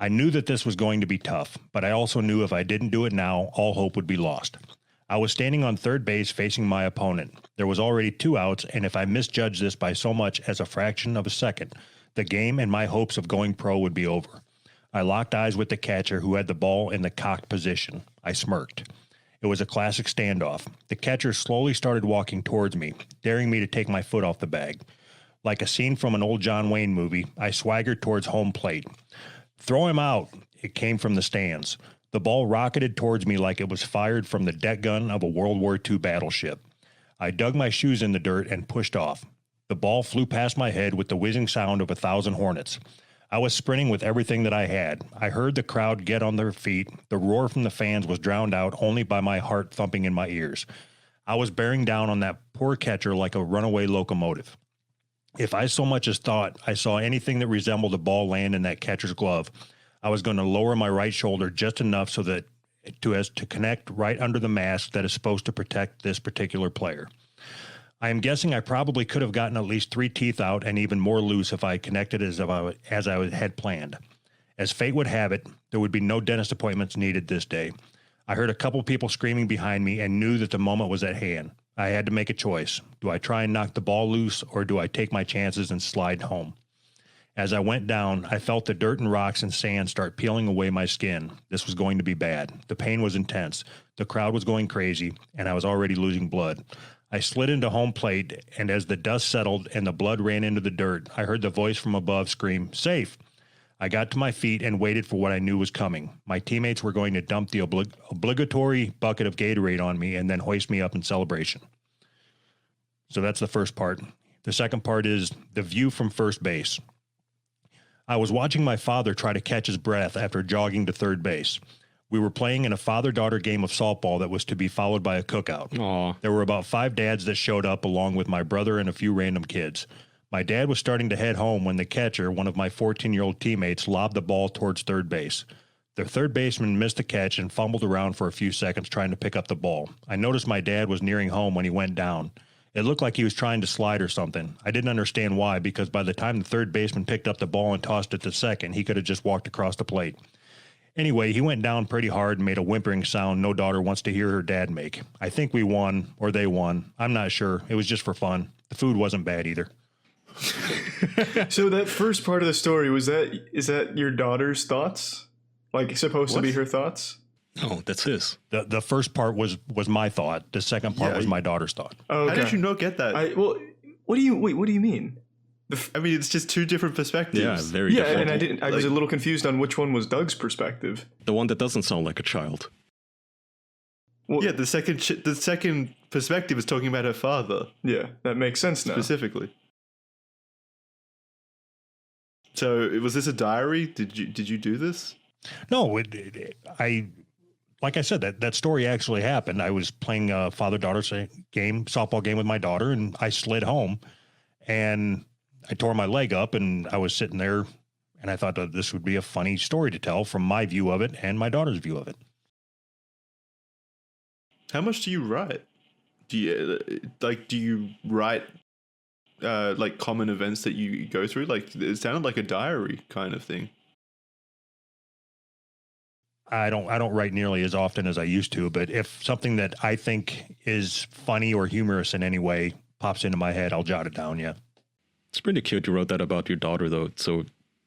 S3: I knew that this was going to be tough, but I also knew if I didn't do it now, all hope would be lost. I was standing on third base facing my opponent. There was already 2 outs, and if I misjudged this by so much as a fraction of a second, the game and my hopes of going pro would be over. I locked eyes with the catcher who had the ball in the cocked position. I smirked. It was a classic standoff. The catcher slowly started walking towards me, daring me to take my foot off the bag. Like a scene from an old John Wayne movie, I swaggered towards home plate. "Throw him out," it came from the stands. The ball rocketed towards me like it was fired from the deck gun of a World War II battleship. I dug my shoes in the dirt and pushed off. The ball flew past my head with the whizzing sound of 1,000 hornets. I was sprinting with everything that I had. I heard the crowd get on their feet. The roar from the fans was drowned out only by my heart thumping in my ears. I was bearing down on that poor catcher like a runaway locomotive. If I so much as thought I saw anything that resembled a ball land in that catcher's glove, I was going to lower my right shoulder just enough so that to connect right under the mask that is supposed to protect this particular player. I am guessing I probably could have gotten at least 3 teeth out and even more loose if I connected as I had planned. As fate would have it, there would be no dentist appointments needed this day. I heard a couple people screaming behind me and knew that the moment was at hand. I had to make a choice. Do I try and knock the ball loose, or do I take my chances and slide home? As I went down, I felt the dirt and rocks and sand start peeling away my skin. This was going to be bad. The pain was intense. The crowd was going crazy, and I was already losing blood. I slid into home plate, and as the dust settled and the blood ran into the dirt, I heard the voice from above scream, "Safe!" I got to my feet and waited for what I knew was coming. My teammates were going to dump the obligatory bucket of Gatorade on me and then hoist me up in celebration. So that's the first part. The second part is the view from first base. I was watching my father try to catch his breath after jogging to third base. We were playing in a father-daughter game of softball that was to be followed by a cookout.
S1: Aww.
S3: There were about 5 dads that showed up along with my brother and a few random kids. My dad was starting to head home when the catcher, one of my 14-year-old teammates, lobbed the ball towards third base. The third baseman missed the catch and fumbled around for a few seconds trying to pick up the ball. I noticed my dad was nearing home when he went down. It looked like he was trying to slide or something. I didn't understand why, because by the time the third baseman picked up the ball and tossed it to second, he could have just walked across the plate. Anyway, he went down pretty hard and made a whimpering sound no daughter wants to hear her dad make. I think we won, or they won. I'm not sure. It was just for fun. The food wasn't bad either.
S4: So that first part of the story, is that your daughter's thoughts? Like, supposed to be her thoughts?
S1: Oh, that's his.
S3: The first part was my thought. The second part was my daughter's thought.
S4: Oh, okay.
S2: How did you not get that?
S4: What do you mean?
S2: I mean, it's just 2 different perspectives.
S1: Yeah, very different.
S4: And I was a little confused on which one was Doug's perspective.
S1: The one that doesn't sound like a child.
S4: Well,
S2: Yeah, the second perspective is talking about her father
S4: yeah, that makes sense now.
S2: specifically. So, was this a diary? Did you do this?
S3: No, like I said, that story actually happened. I was playing a father-daughter softball game with my daughter, and I slid home, and I tore my leg up, and I was sitting there, and I thought that this would be a funny story to tell from my view of it and my daughter's view of it.
S2: How much do you write? Do you write like common events that you go through? Like, it sounded like a diary kind of thing.
S3: I don't write nearly as often as I used to, but if something that I think is funny or humorous in any way pops into my head, I'll jot it down. Yeah.
S1: It's pretty cute you wrote that about your daughter, though. So,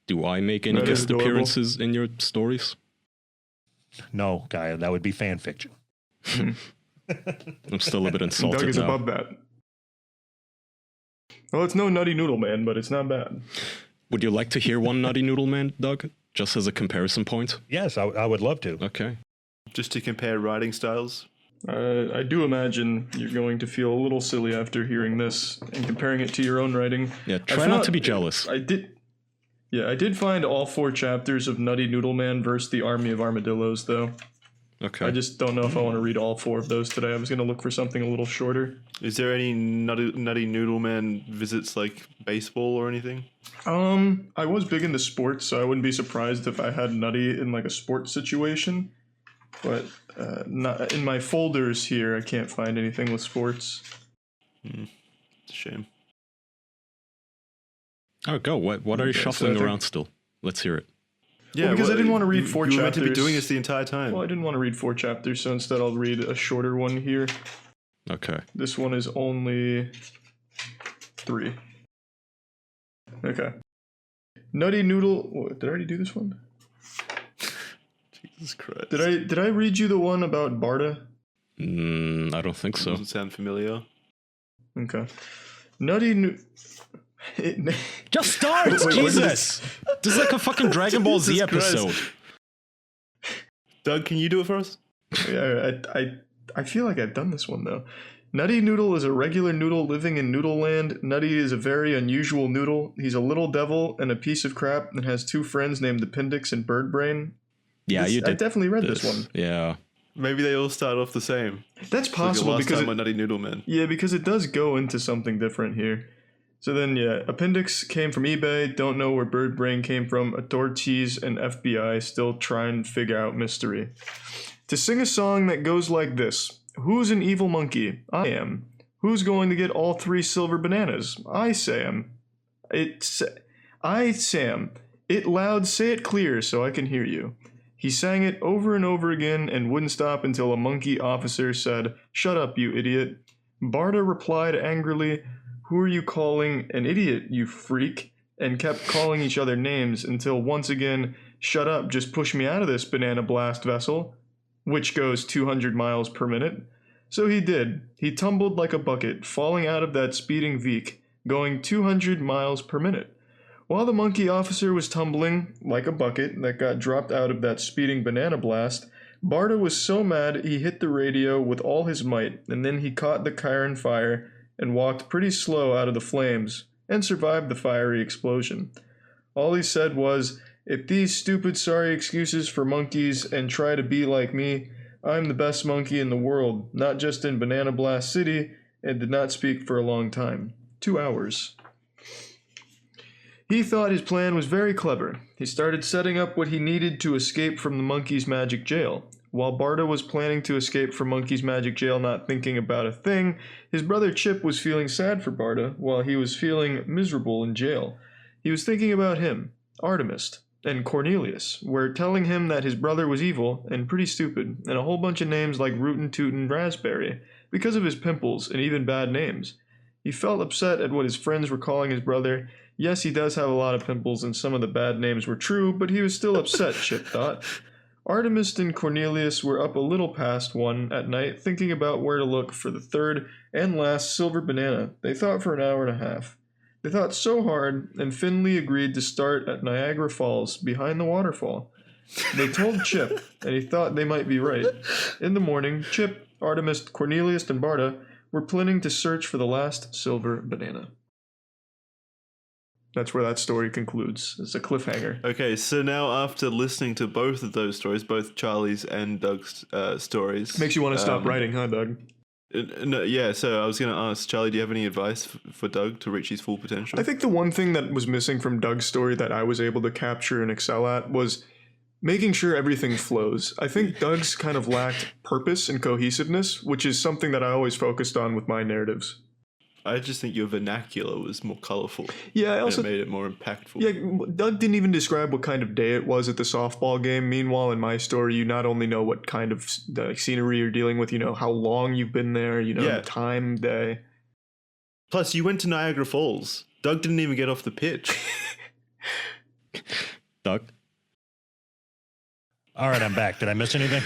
S1: do I make any
S4: That is
S1: guest
S4: adorable.
S1: appearances in your stories?
S3: No, Guy, that would be fan fiction.
S1: I'm still a bit insulted
S4: Doug is
S1: now.
S4: above that. Well, it's no Nutty Noodle Man, but it's not bad.
S1: Would you like to hear one Nutty Noodle Man, Doug? Just as a comparison point?
S3: Yes, I would love to.
S1: Okay.
S2: Just to compare writing styles.
S4: I do imagine you're going to feel a little silly after hearing this and comparing it to your own writing.
S1: Yeah, try not to be jealous.
S4: I did find all 4 chapters of Nutty Noodle Man versus the Army of Armadillos, though.
S1: Okay.
S4: I just don't know if I want to read all 4 of those today. I was going to look for something a little shorter.
S2: Is there any Nutty Noodle Man visits like baseball or anything?
S4: I was big into sports, so I wouldn't be surprised if I had Nutty in like a sports situation. But not in my folders here, I can't find anything with sports.
S2: It's a shame.
S1: Oh, go. What are you
S4: Okay, so
S1: shuffling
S4: I think-
S1: around still? Let's hear it.
S2: Yeah,
S4: because I didn't want to read 4
S2: You were meant
S4: chapters.
S2: to be doing this the entire time.
S4: Well, I didn't want to read 4 chapters, so instead I'll read a shorter one here.
S1: Okay.
S4: This one is only 3. Okay. Nutty Noodle. What, did I already do this one?
S2: Jesus Christ.
S4: Did I read you the one about Barda?
S1: I don't think so.
S2: Doesn't sound familiar.
S4: Okay. Nutty
S1: Just start!
S4: Wait,
S1: Jesus! This is like a fucking Dragon Ball Z
S2: Jesus Christ.
S1: episode.
S2: Doug, can you do it for us?
S4: Yeah, I feel like I've done this one though. Nutty Noodle is a regular noodle living in Noodle Land. Nutty is a very unusual noodle. He's a little devil and a piece of crap and has 2 friends named Appendix and Birdbrain.
S1: Yeah, you did.
S4: I definitely read this one.
S1: Yeah.
S2: Maybe they all start off the same.
S4: That's
S2: Like
S4: possible
S2: your last
S4: because
S2: time on Nutty Noodle Man.
S4: yeah, because it does go into something different here. So then, yeah, Appendix came from eBay. Don't know where Birdbrain came from. Adore Cheese and FBI still trying to figure out mystery. To sing a song that goes like this: Who's an evil monkey? I am. Who's going to get all 3 silver bananas? I, Sam. I, Sam. It loud, say it clear so I can hear you. He sang it over and over again and wouldn't stop until a monkey officer said, "Shut up, you idiot." Barda replied angrily, "Who are you calling an idiot, you freak?" and kept calling each other names until once again, "Shut up, just push me out of this banana blast vessel," which goes 200 miles per minute. So he did. He tumbled like a bucket, falling out of that speeding Veek, going 200 miles per minute. While the monkey officer was tumbling like a bucket that got dropped out of that speeding banana blast, Barda was so mad he hit the radio with all his might, and then he caught the Chiron fire and walked pretty slow out of the flames, and survived the fiery explosion. All he said was, "If these stupid sorry excuses for monkeys and try to be like me, I'm the best monkey in the world, not just in Banana Blast City," and did not speak for a long time. 2 hours. He thought his plan was very clever. He started setting up what he needed to escape from the monkey's magic jail. While Barda was planning to escape from Monkey's magic jail not thinking about a thing, his brother Chip was feeling sad for Barda while he was feeling miserable in jail. He was thinking about him, Artemis, and Cornelius, were telling him that his brother was evil and pretty stupid, and a whole bunch of names like Rootin' Tootin' Raspberry, because of his pimples and even bad names. He felt upset at what his friends were calling his brother. Yes, he does have a lot of pimples and some of the bad names were true, but he was still upset, Chip thought. Artemis and Cornelius were up a little past 1 at night, thinking about where to look for the 3rd and last silver banana. They thought for an hour and a half. They thought so hard, and Finley agreed to start at Niagara Falls, behind the waterfall. They told Chip, and he thought they might be right. In the morning, Chip, Artemis, Cornelius, and Barda were planning to search for the last silver banana. That's where that story concludes. It's a cliffhanger.
S2: Okay, so now after listening to both of those stories, both Charlie's and Doug's stories...
S4: Makes you want to stop writing, huh, Doug?
S2: No, yeah, so I was going to ask, Charlie, do you have any advice for Doug to reach his full potential?
S4: I think the one thing that was missing from Doug's story that I was able to capture and excel at was making sure everything flows. I think Doug's kind of lacked purpose and cohesiveness, which is something that I always focused on with my narratives.
S2: I just think your vernacular was more colorful.
S4: Yeah, I also...
S2: And it made it more impactful.
S4: Yeah, Doug didn't even describe what kind of day it was at the softball game. Meanwhile, in my story, you not only know what kind of scenery you're dealing with, you know how long you've been there, you know the time, day.
S2: Plus, you went to Niagara Falls. Doug didn't even get off the pitch.
S1: Doug?
S3: All right, I'm back. Did I miss anything?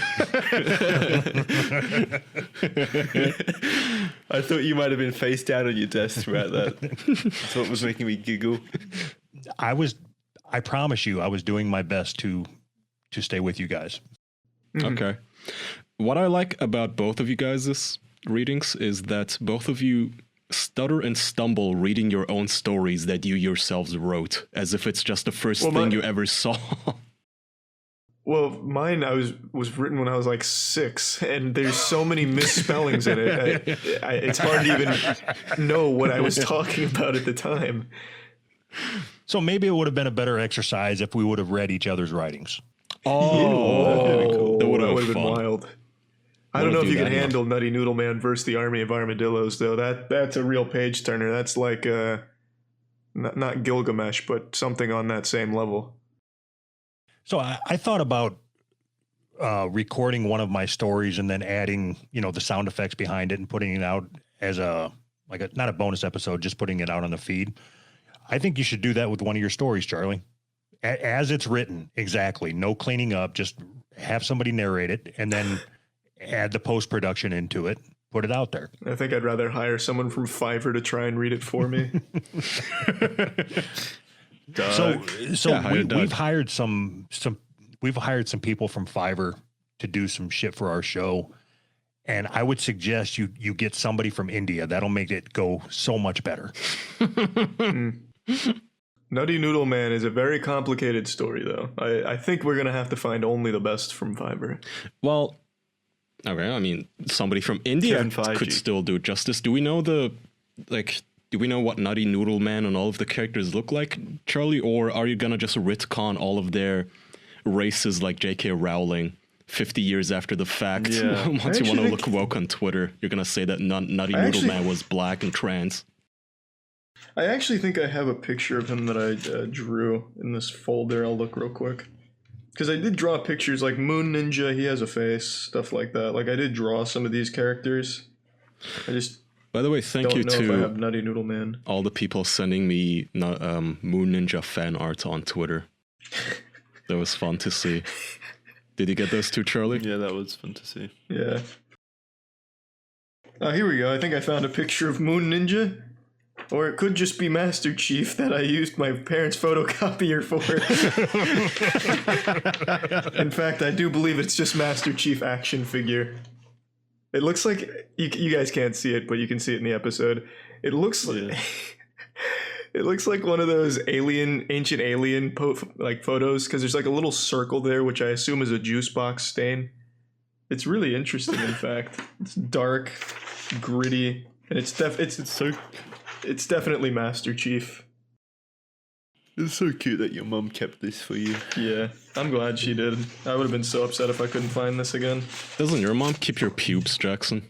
S2: I thought you might have been face down on your desk throughout that. That's what was making me giggle.
S3: I promise you, I was doing my best to stay with you guys.
S1: Okay. What I like about both of you guys' readings is that both of you stutter and stumble reading your own stories that you yourselves wrote, as if it's just the first thing you ever saw.
S4: Well, mine was written when I was like 6, and there's so many misspellings in it. It's hard to even know what I was talking about at the time.
S3: So maybe it would have been a better exercise if we would have read each other's writings.
S4: Oh,
S1: That would
S4: that
S1: have
S4: would have
S1: been
S4: been
S1: fun.
S4: wild. I don't know if
S1: do
S4: you can
S1: that
S4: handle Nutty Noodle Man versus the Army of Armadillos, though. That's a real page turner. That's like not Gilgamesh, but something on that same level.
S3: So I thought about recording one of my stories and then adding, the sound effects behind it and putting it out as not a bonus episode, just putting it out on the feed. I think you should do that with one of your stories, Charlie. As it's written, exactly. No cleaning up, just have somebody narrate it and then add the post-production into it, put it out there.
S4: I think I'd rather hire someone from Fiverr to try and read it for me.
S3: We've hired some people from Fiverr to do some shit for our show. And I would suggest you get somebody from India. That'll make it go so much better.
S4: Nutty Noodle Man is a very complicated story, though. I think we're going to have to find only the best from Fiverr.
S1: Well, okay, I mean, somebody from India
S2: Kevin Feige.
S1: could still do it justice. Do we know what Nutty Noodle Man and all of the characters look like, Charlie? Or are you going to just retcon all of their races like J.K. Rowling 50 years after the fact?
S2: Yeah.
S1: Once you want to look woke on Twitter, you're going to say that Nutty Noodle Man was black and trans.
S4: I actually think I have a picture of him that I drew in this folder. I'll look real quick. Because I did draw pictures like Moon Ninja, he has a face, stuff like that. Like I did draw some of these characters. I just
S1: By the way, thank you
S4: don't know if I have
S1: to
S4: Nutty Noodle Man.
S1: all the people sending me Moon Ninja fan art on Twitter. That was fun to see. Did you get those too, Charlie?
S2: Yeah, that was fun to see.
S4: Yeah. Oh, here we go. I think I found a picture of Moon Ninja. Or it could just be Master Chief that I used my parents' photocopier for. In fact, I do believe it's just Master Chief action figure. It looks like you guys can't see it, but you can see it in the episode. It looks like it looks like one of those ancient alien photos because there's like a little circle there, which I assume is a juice box stain. It's really interesting. In fact, it's dark, gritty, and it's definitely Master Chief.
S2: It's so cute that your mum kept this for you.
S4: Yeah, I'm glad she did. I would have been so upset if I couldn't find this again.
S1: Doesn't your mom keep your pubes, Jackson?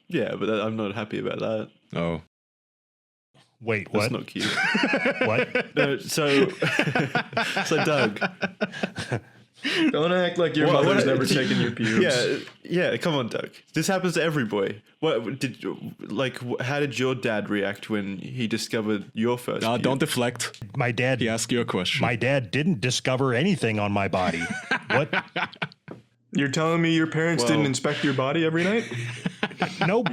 S2: Yeah, but I'm not happy about that.
S1: Oh.
S3: Wait,
S2: That's
S3: what?
S2: not cute.
S3: What?
S2: No, so Doug.
S4: Don't act like your mother's never taken your pubes.
S2: Yeah. Come on, Doug. This happens to every boy. How did your dad react when he discovered your first? Pube?
S1: Don't deflect.
S3: My dad.
S1: He asked you a question.
S3: My dad didn't discover anything on my body. What?
S4: You're telling me your parents didn't inspect your body every night?
S3: Nope,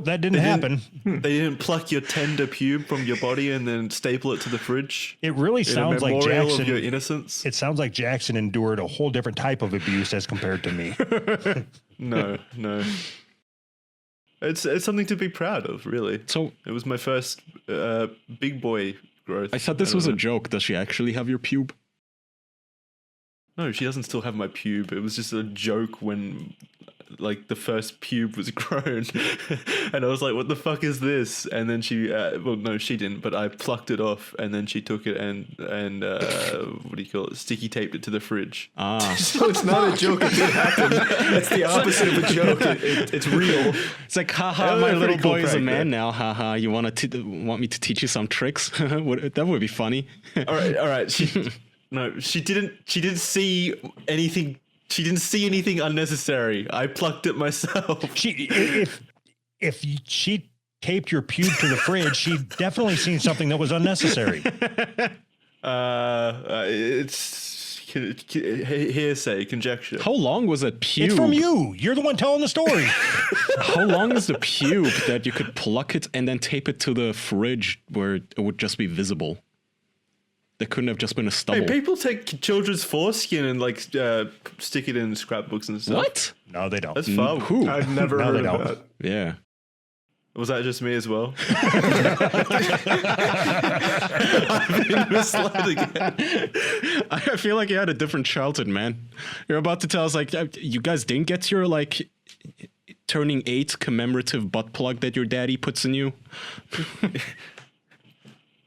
S3: that didn't happen.
S2: They didn't pluck your tender pube from your body and then staple it to the fridge.
S3: It really sounds like
S2: memorial
S3: Jackson.
S2: of your innocence.
S3: It sounds like Jackson endured a whole different type of abuse as compared to me.
S2: No. It's something to be proud of, really.
S1: So
S2: It was my first big boy growth.
S1: I thought this was a joke. Does she actually have your pube?
S2: No, she doesn't still have my pube. It was just a joke when, the first pube was grown. And I was like, what the fuck is this? And then she, no, she didn't, but I plucked it off and then she took it and what do you call it? Sticky taped it to the fridge.
S4: So it's not a joke. It did happen. It's the opposite of a joke. It's real.
S1: It's like, haha, my little boy is a man now. Haha, you want me to teach you some tricks? That would be funny.
S2: All right. She didn't see anything. She didn't see anything unnecessary. I plucked it myself.
S3: If she taped your pube to the fridge, she definitely seen something that was unnecessary.
S2: It's hearsay, conjecture.
S1: How long was that pube?
S3: It's from you. You're the one telling the story.
S1: How long is the pube that you could pluck it and then tape it to the fridge where it would just be visible? There couldn't have just been a stubble.
S2: Hey, people take children's foreskin and stick it in scrapbooks and stuff.
S1: What?
S3: No, they don't.
S2: That's fun.
S1: Who?
S4: I've never
S3: No,
S4: heard
S3: they
S4: of
S3: don't.
S4: that.
S1: Yeah.
S2: Was that just me as well? I've been misled again.
S1: I feel like you had a different childhood, man. You're about to tell us, like, you guys didn't get your, like, turning 8 commemorative butt plug that your daddy puts in you?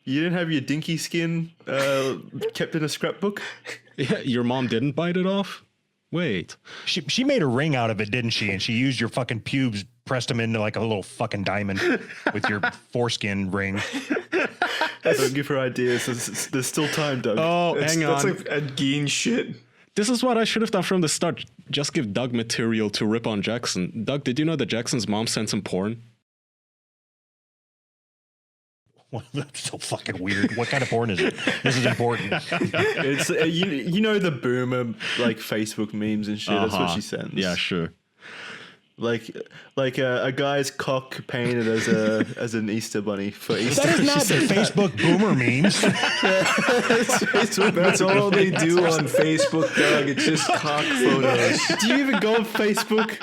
S2: You didn't have your dinky skin kept in a scrapbook?
S1: Yeah, your mom didn't bite it off? Wait.
S3: She made a ring out of it, didn't she? And she used your fucking pubes, pressed them into like a little fucking diamond with your foreskin ring.
S2: Don't give her ideas. There's still time, Doug.
S1: Oh, hang on.
S4: That's like Ed Gein shit.
S1: This is what I should have done from the start. Just give Doug material to rip on Jackson. Doug, did you know that Jackson's mom sent some porn?
S3: That's so fucking weird. What kind of porn is it? This is important.
S2: It's you know the boomer like Facebook memes and shit. That's what she sends.
S1: Yeah, sure.
S2: Like a guy's cock painted as an Easter bunny for Easter.
S3: That is not the Facebook boomer memes.
S4: That's all they do on Facebook, Doug. It's just cock photos.
S2: Do you even go on Facebook?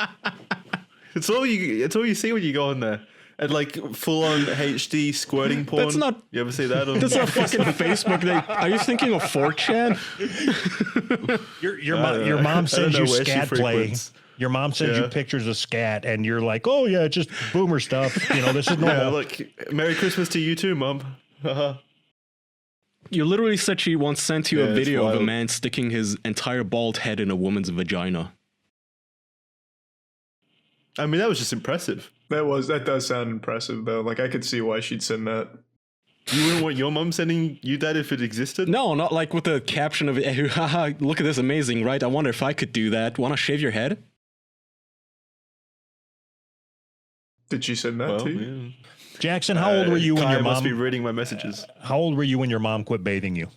S2: It's all you see when you go on there. And like full on HD squirting porn.
S1: That's not.
S2: You ever see that?
S1: That's not fucking Facebook. Are you thinking of 4chan?
S3: Your mom sends you
S2: where she
S3: scat play.
S2: frequents.
S3: Your mom sends you pictures of scat, and you're like, "Oh yeah, just boomer stuff." You know, this is normal.
S2: Yeah, like Merry Christmas to you too, Mom.
S1: You literally said she once sent you a
S2: it's
S1: video of a
S2: wild.
S1: man sticking his entire bald head in a woman's vagina.
S2: I mean, that was just impressive.
S4: That does sound impressive though. Like I could see why she'd send that.
S2: You wouldn't want your mom sending you that if it existed?
S1: No, not like with the caption of, haha, look at this, amazing, right? I wonder if I could do that. Want to shave your head?
S4: Did she send that
S2: Well,
S4: to you?
S2: yeah.
S3: Jackson, how old were you when
S2: Kaya
S3: your
S2: must
S3: mom?
S2: be reading my messages.
S3: How old were you when your mom quit bathing you?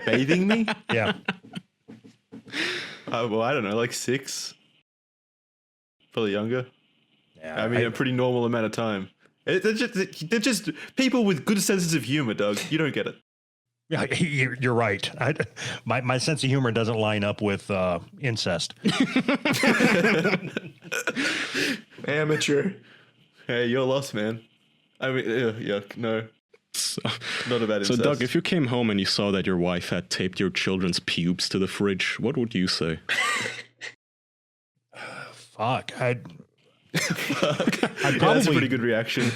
S2: Bathing me?
S3: Yeah.
S2: Well, I don't know, like 6. Probably younger.
S3: Yeah,
S2: I mean, a pretty normal amount of time. They're just people with good senses of humor, Doug. You don't get it.
S3: yeah, you're right. My sense of humor doesn't line up with incest.
S4: Amateur.
S2: Hey, you're lost, man. I mean, no,
S1: So,
S2: not about
S1: so
S2: incest.
S1: Doug, if you came home and you saw that your wife had taped your children's pubes to the fridge, what would you say?
S3: Fuck. I'd
S2: Yeah, that's a
S3: probably-
S2: pretty good reaction.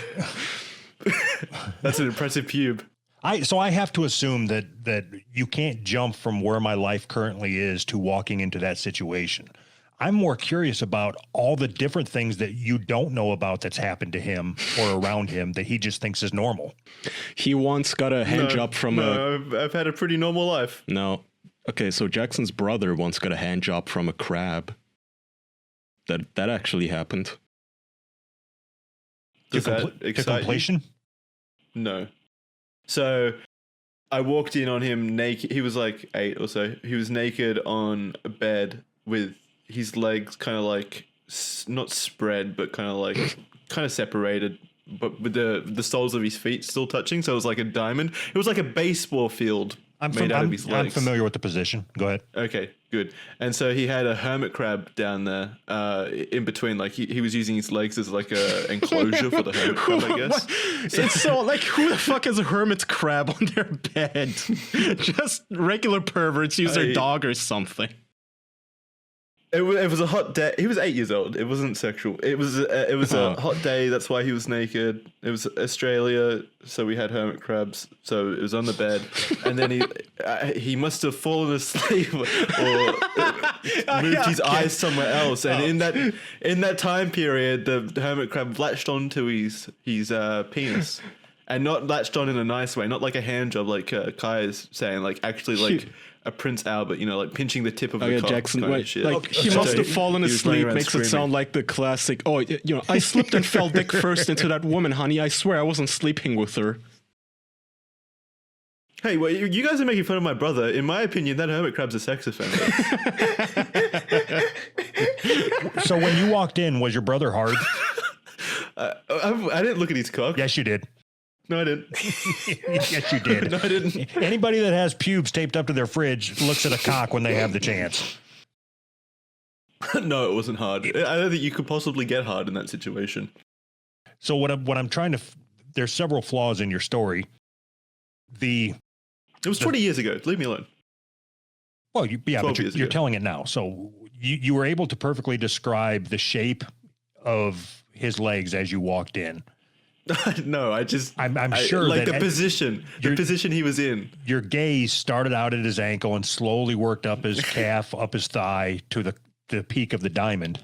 S2: That's an impressive pube.
S3: So I have to assume that you can't jump from where my life currently is to walking into that situation. I'm more curious about all the different things that you don't know about that's happened to him or around him that he just thinks is normal.
S1: He once got a hand job from
S2: I've had a pretty normal life.
S1: No. Okay, so Jackson's brother once got a hand job from a crab. That actually happened.
S2: Does that
S3: To
S2: excite you?
S3: completion?
S2: No. So I walked in on him naked. He was like 8 or so. He was naked on a bed with his legs kind of like not spread, but kind of separated, but with the soles of his feet still touching. So it was like a diamond. It was like a baseball field made out of his legs.
S3: I'm familiar with the position. Go ahead.
S2: Okay, good. And so he had a hermit crab down there in between. Like he was using his legs as like a enclosure for the hermit crab, I guess.
S1: What? It's so like, who the fuck has a hermit's crab on their bed? Just regular perverts use their dog or something.
S2: It was a hot day. He was 8 years old. It wasn't sexual. It was a hot day. That's why he was naked. It was Australia, so we had hermit crabs. So it was on the bed, and then he must have fallen asleep or moved his eyes somewhere else. And in that time period, the hermit crab latched onto his penis, and not latched on in a nice way, not like a hand job like Kai is saying, like actually like a Prince Albert, like pinching the tip of the cock.
S1: Jackson,
S2: kind of
S1: wait,
S2: shit.
S1: like he
S2: So
S1: must have fallen
S2: he was running
S1: asleep.
S2: around
S1: Makes
S2: screaming.
S1: it sound like the classic. Oh, I slipped and fell dick first into that woman, honey. I swear I wasn't sleeping with her.
S2: Hey, well, you guys are making fun of my brother. In my opinion, that hermit crab's a sex offender.
S3: So when you walked in, was your brother hard?
S2: I didn't look at his cock.
S3: Yes, you did.
S2: No, I didn't.
S3: Yes, you did.
S2: No, I didn't.
S3: Anybody that has pubes taped up to their fridge looks at a cock when they have the chance.
S2: No, it wasn't hard. I don't think you could possibly get hard in that situation.
S3: So what I'm trying to, there's several flaws in your story. It
S2: was 20 years ago. Leave me alone.
S3: Well, but you're
S2: ago.
S3: telling it now. So you were able to perfectly describe the shape of his legs as you walked in.
S2: No,
S3: I'm sure
S2: like
S3: that
S2: the position he was in.
S3: Your gaze started out at his ankle and slowly worked up his calf, up his thigh to the peak of the diamond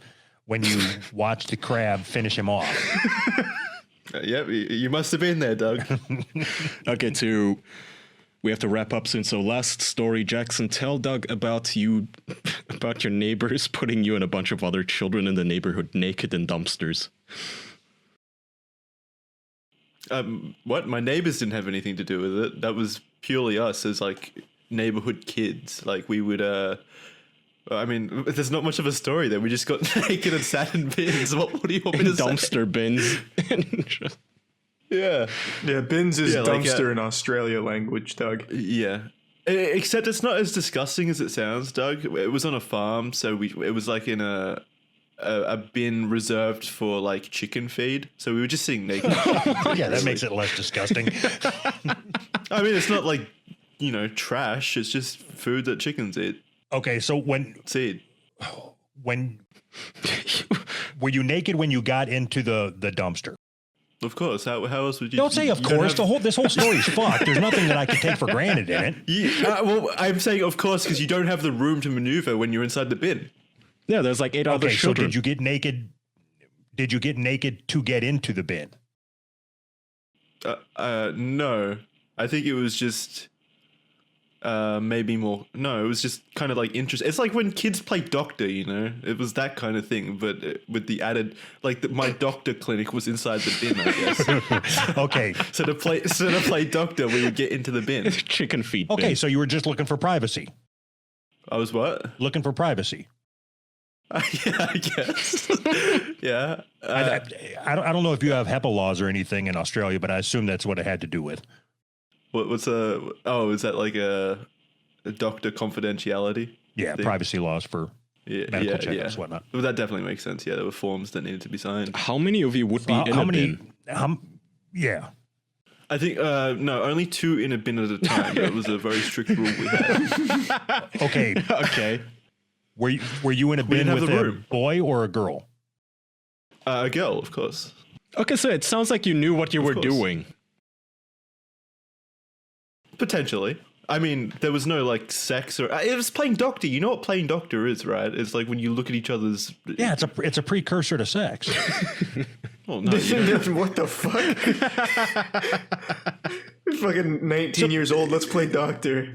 S3: when you watched the crab finish him off.
S2: Yep, you must have been there, Doug.
S1: Okay, we have to wrap up soon. So last story, Jackson, tell Doug about your neighbors putting you and a bunch of other children in the neighborhood naked in dumpsters.
S2: What? My neighbors didn't have anything to do with it. That was purely us as like neighborhood kids. Like we would, I mean, there's not much of a story there. We just got naked and sat in bins. What do you want me to say?
S1: Dumpster bins.
S2: Yeah.
S4: Yeah, bins is dumpster in Australia language, Doug.
S2: Yeah. Except it's not as disgusting as it sounds, Doug. It was on a farm, so it was like in a bin reserved for like chicken feed. So we were just sitting naked.
S3: Yeah, that makes it less disgusting.
S2: I mean, it's not like, trash. It's just food that chickens eat.
S3: Okay, so when were you naked when you got into the dumpster?
S2: Of course. How else would you?
S3: Don't say of course. This whole story is fucked. There's nothing that I can take for granted in it.
S2: Well, I'm saying of course because you don't have the room to maneuver when you're inside the bin.
S1: Yeah, there's like 8 other children.
S3: So did you get naked? Did you get naked to get into the bin?
S2: No. I think it was just maybe more. No, it was just kind of like interest. It's like when kids play doctor, It was that kind of thing, but with the added, like my doctor clinic was inside the bin, I guess.
S3: Okay.
S2: So to play doctor, we would get into the bin.
S1: Chicken feed.
S3: Okay,
S1: bin.
S3: so you were just looking for privacy.
S2: I was what?
S3: Looking for privacy.
S2: Yeah, I guess. Yeah.
S3: I don't know if you have HEPA laws or anything in Australia, but I assume that's what it had to do with.
S2: What's is that like a doctor confidentiality?
S3: Yeah,
S2: thing?
S3: Privacy laws for medical checkups, whatnot.
S2: Well, that definitely makes sense. Yeah, there were forms that needed to be signed.
S1: How many of you would be in a bin?
S3: Yeah.
S2: I think, no, only 2 in a bin at a time. That was a very strict rule we had.
S3: Okay.
S1: Okay.
S3: Were you in a bin with a boy or a girl?
S2: A girl, of course.
S1: Okay, so it sounds like you knew what you were doing.
S2: Potentially. I mean, there was no like sex or it was playing doctor. You know what playing doctor is, right? It's like when you look at each other's.
S3: Yeah, it's a precursor to sex.
S2: Well, no,
S4: what the fuck? You're fucking 19 years old. Let's play doctor.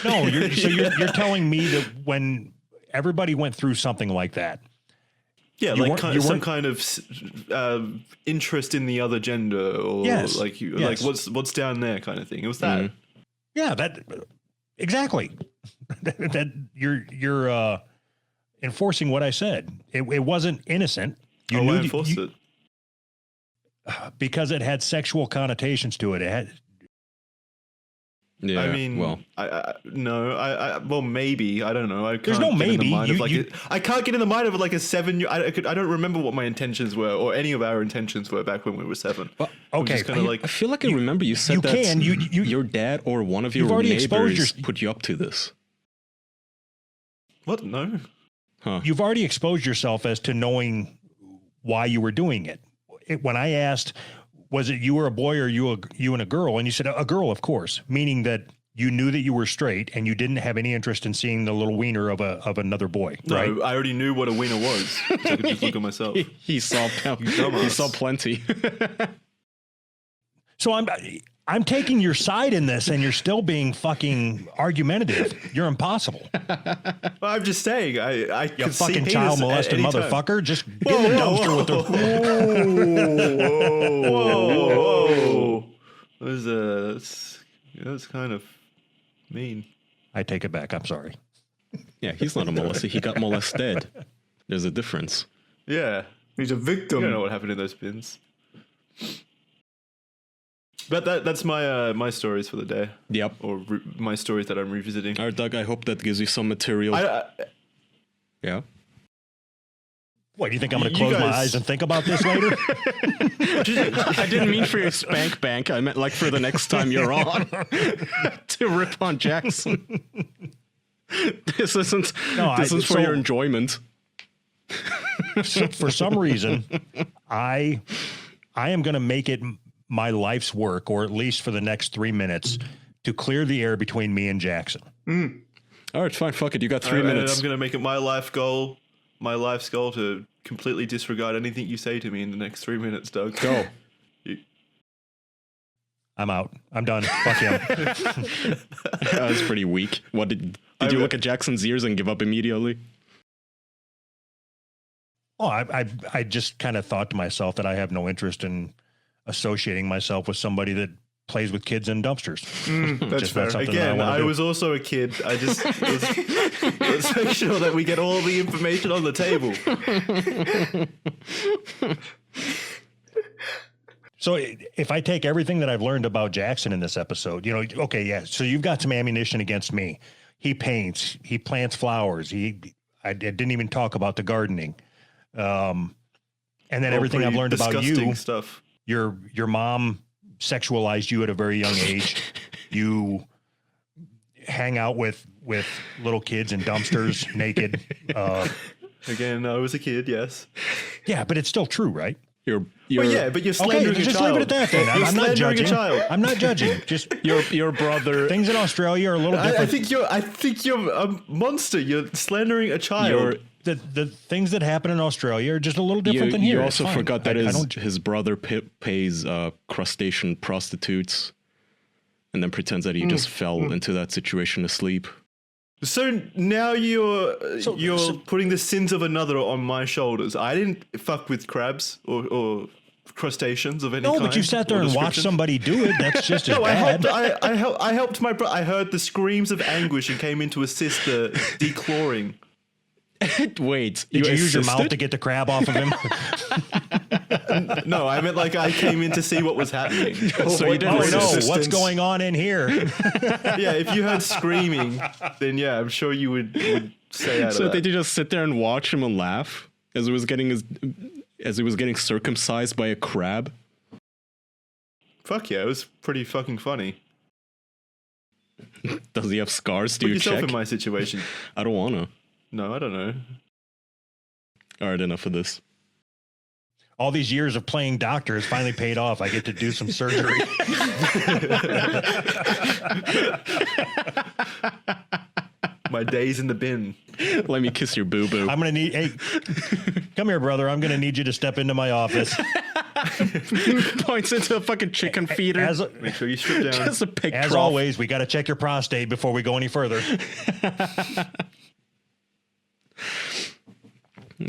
S3: No, you're telling me that when everybody went through something like that.
S2: Yeah, like some kind of interest in the other gender, or like what's down there, kind of thing. It was that.
S1: Mm-hmm.
S3: Yeah, that exactly. that you're enforcing what I said. It wasn't innocent.
S2: You knew enforced it
S3: because it had sexual connotations to it. It had.
S1: Yeah,
S2: I mean,
S1: well,
S2: well, maybe I don't know. I can't
S3: There's no
S2: get
S3: maybe.
S2: In the mind of I can't get in the mind of like a 7-year. I don't remember what my intentions were, or any of our intentions were back when we were 7.
S3: Well, okay,
S1: I feel like I remember you said your dad or one of your neighbors put you up to this.
S2: What? No.
S1: Huh.
S3: You've already exposed yourself as to knowing why you were doing it. When I asked, was it you or a boy or you and a girl? And you said a girl, of course, meaning that you knew that you were straight and you didn't have any interest in seeing the little wiener of another boy.
S2: No,
S3: right?
S2: I already knew what a wiener was. So I could just look at myself.
S1: He saw plenty.
S3: So I'm taking your side in this, and you're still being fucking argumentative. You're impossible.
S2: Well, I'm just saying, I
S3: You
S2: could
S3: fucking
S2: see
S3: child molested motherfucker. Just get in the dumpster with the.
S2: Whoa! That's kind of mean.
S3: I take it back. I'm sorry.
S1: Yeah, he's not a molester. He got molested. There's a difference.
S2: Yeah,
S4: he's a victim.
S2: You don't know what happened in those bins. But that's my stories for the day.
S1: Yep.
S2: Or my stories that I'm revisiting.
S1: All right, Doug, I hope that gives you some material. Yeah.
S3: What, do you think I'm going to
S2: You
S3: close my
S2: guys-
S3: eyes and think about this later?
S1: I didn't mean for your spank bank. I meant like for the next time you're on to rip on Jackson. This isn't.
S3: No,
S1: This is for your enjoyment.
S3: So for some reason, I am going to make it my life's work, or at least for the next 3 minutes, to clear the air between me and Jackson.
S1: All right, fine. Fuck it. You got 3
S2: And
S1: minutes.
S2: I'm going to make it my life's goal to completely disregard anything you say to me in the next 3 minutes, Doug.
S1: Go.
S3: I'm out. I'm done. Fuck him.
S1: That was pretty weak. What did you look at Jackson's ears and give up immediately?
S3: Oh, I just kind of thought to myself that I have no interest in associating myself with somebody that plays with kids in dumpsters.
S4: That's
S3: Just
S4: fair.
S3: not something
S2: Again,
S3: that I
S2: I
S3: do.
S2: was also a kid. Let's make sure that we get all the information on the table.
S3: So if I take everything that I've learned about Jackson in this episode, okay, yeah. So you've got some ammunition against me. He paints. He plants flowers. I didn't even talk about the gardening. And then everything I've
S2: Pretty
S3: learned about
S2: disgusting
S3: you,
S2: stuff.
S3: your mom sexualized you at a very young age. You hang out with little kids in dumpsters naked.
S2: Again, I was a kid, yes.
S3: Yeah, but it's still true, right?
S1: You're
S2: But yeah, but you're slandering
S3: Okay,
S2: a
S3: just
S2: child.
S3: leave it at that then.
S2: You're
S3: I'm not
S2: slandering
S3: judging.
S2: a child.
S3: I'm not judging. Just
S1: your brother.
S3: things in Australia are a little different.
S2: I think you're a monster. You're slandering a child.
S3: The things that happen in Australia are just a little different than here.
S1: You
S3: It's
S1: also
S3: fine.
S1: forgot that
S3: I don't.
S1: his brother pays crustacean prostitutes, and then pretends that he just fell into that situation asleep.
S2: So now you're
S3: So-
S2: putting the sins of another on my shoulders. I didn't fuck with crabs or crustaceans of any kind.
S3: No, but you sat there
S2: or
S3: and watched
S2: description.
S3: somebody do it. That's just as
S2: No,
S3: bad.
S2: I helped my brother. I heard the screams of anguish and came in to assist the declawing.
S1: Wait,
S3: Did you use your
S1: assisted?
S3: mouth to get the crab off of him?
S2: No, I meant like I came in to see what was happening.
S1: So you didn't
S3: Oh no,
S1: assist.
S3: what's going on in here?
S2: Yeah, if you heard screaming, then yeah, I'm sure you would say out
S1: So
S2: of that.
S1: did you just sit there and watch him and laugh as he was getting circumcised by a crab?
S2: Fuck yeah, it was pretty fucking funny.
S1: Does he have scars? Do
S2: Put
S1: you
S2: yourself
S1: check?
S2: in my situation.
S1: I don't wanna.
S2: No, I don't know.
S1: All right, enough of this.
S3: All these years of playing doctor has finally paid off. I get to do some surgery.
S2: My days in the bin.
S1: Let me kiss your boo boo.
S3: I'm gonna need. Hey, come here, brother. I'm gonna need you to step into my office.
S1: Points into a fucking chicken feeder.
S3: As
S2: Make sure you strip down.
S1: Just a pig
S3: as
S1: trough.
S3: always, we got to check your prostate before we go any further.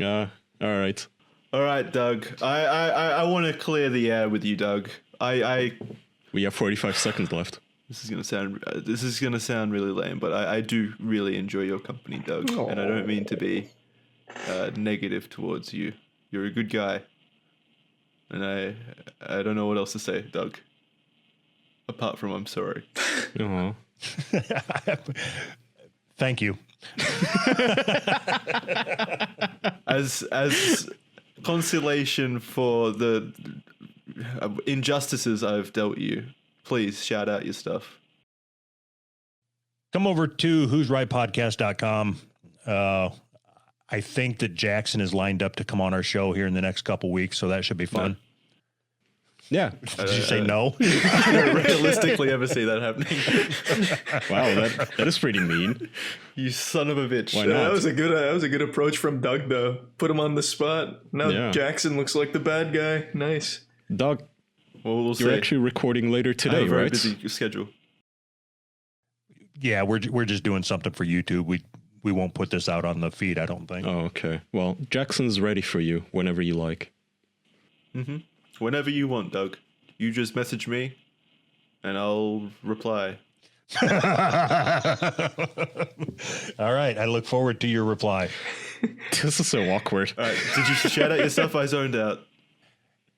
S1: All right.
S2: All right, Doug. I want to clear the air with you, Doug.
S1: We have 45 seconds left.
S2: This is gonna sound really lame, but I do really enjoy your company, Doug, and I don't mean to be negative towards you. You're a good guy, and I don't know what else to say, Doug. Apart from I'm sorry.
S1: Oh.
S3: Thank you.
S2: As consolation for the injustices I've dealt you, please shout out your stuff.
S3: Come over to who'srightpodcast.com. I think that Jackson is lined up to come on our show here in the next couple weeks, so that should be fun.
S1: Yeah.
S3: Did you say no?
S2: I don't realistically ever see that happening.
S1: Wow, that is pretty mean.
S2: You son of a bitch.
S1: Why
S4: Yeah,
S1: not?
S4: that was a good approach from Doug though. Put him on the spot. Now
S1: Yeah.
S4: Jackson looks like the bad guy. Nice.
S1: Doug,
S2: Well, we'll
S1: you're
S2: see.
S1: actually recording later
S2: I have
S1: today,
S2: a very
S1: right?
S2: busy schedule.
S3: Yeah, we're just doing something for YouTube. We won't put this out on the feed, I don't think.
S1: Oh, okay. Well, Jackson's ready for you whenever you like.
S2: Whenever you want, Doug. You just message me, and I'll reply.
S3: All right, I look forward to your reply.
S1: This is so awkward.
S2: All right. Did you shout out your stuff? I zoned out.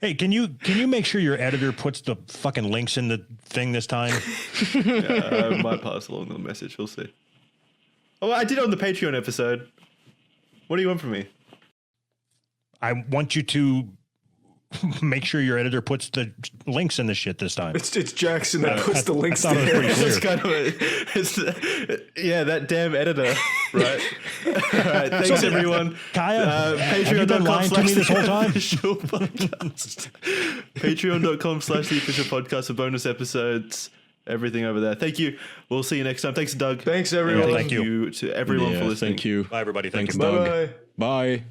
S3: Hey, can you make sure your editor puts the fucking links in the thing this time?
S2: I might pass along the message. We'll see. Oh, I did it on the Patreon episode. What do you want from me?
S3: I want you to make sure your editor puts the links in the shit this time.
S4: It's Jackson that puts the links
S3: I thought it was
S4: there.
S3: pretty clear.
S2: It's kind of that damn editor, right? All right, thanks everyone.
S3: Kaya, have you been lying to me this whole time?
S2: Patreon.com/the official podcast for bonus episodes. Everything over there. Thank you. We'll see you next time. Thanks, Doug.
S4: Thanks, everyone.
S3: Thank you.
S2: To everyone for listening.
S1: Thank you.
S3: Bye, everybody.
S1: Thanks,
S3: Thank you.
S1: Doug.
S4: Bye-bye.
S1: Bye.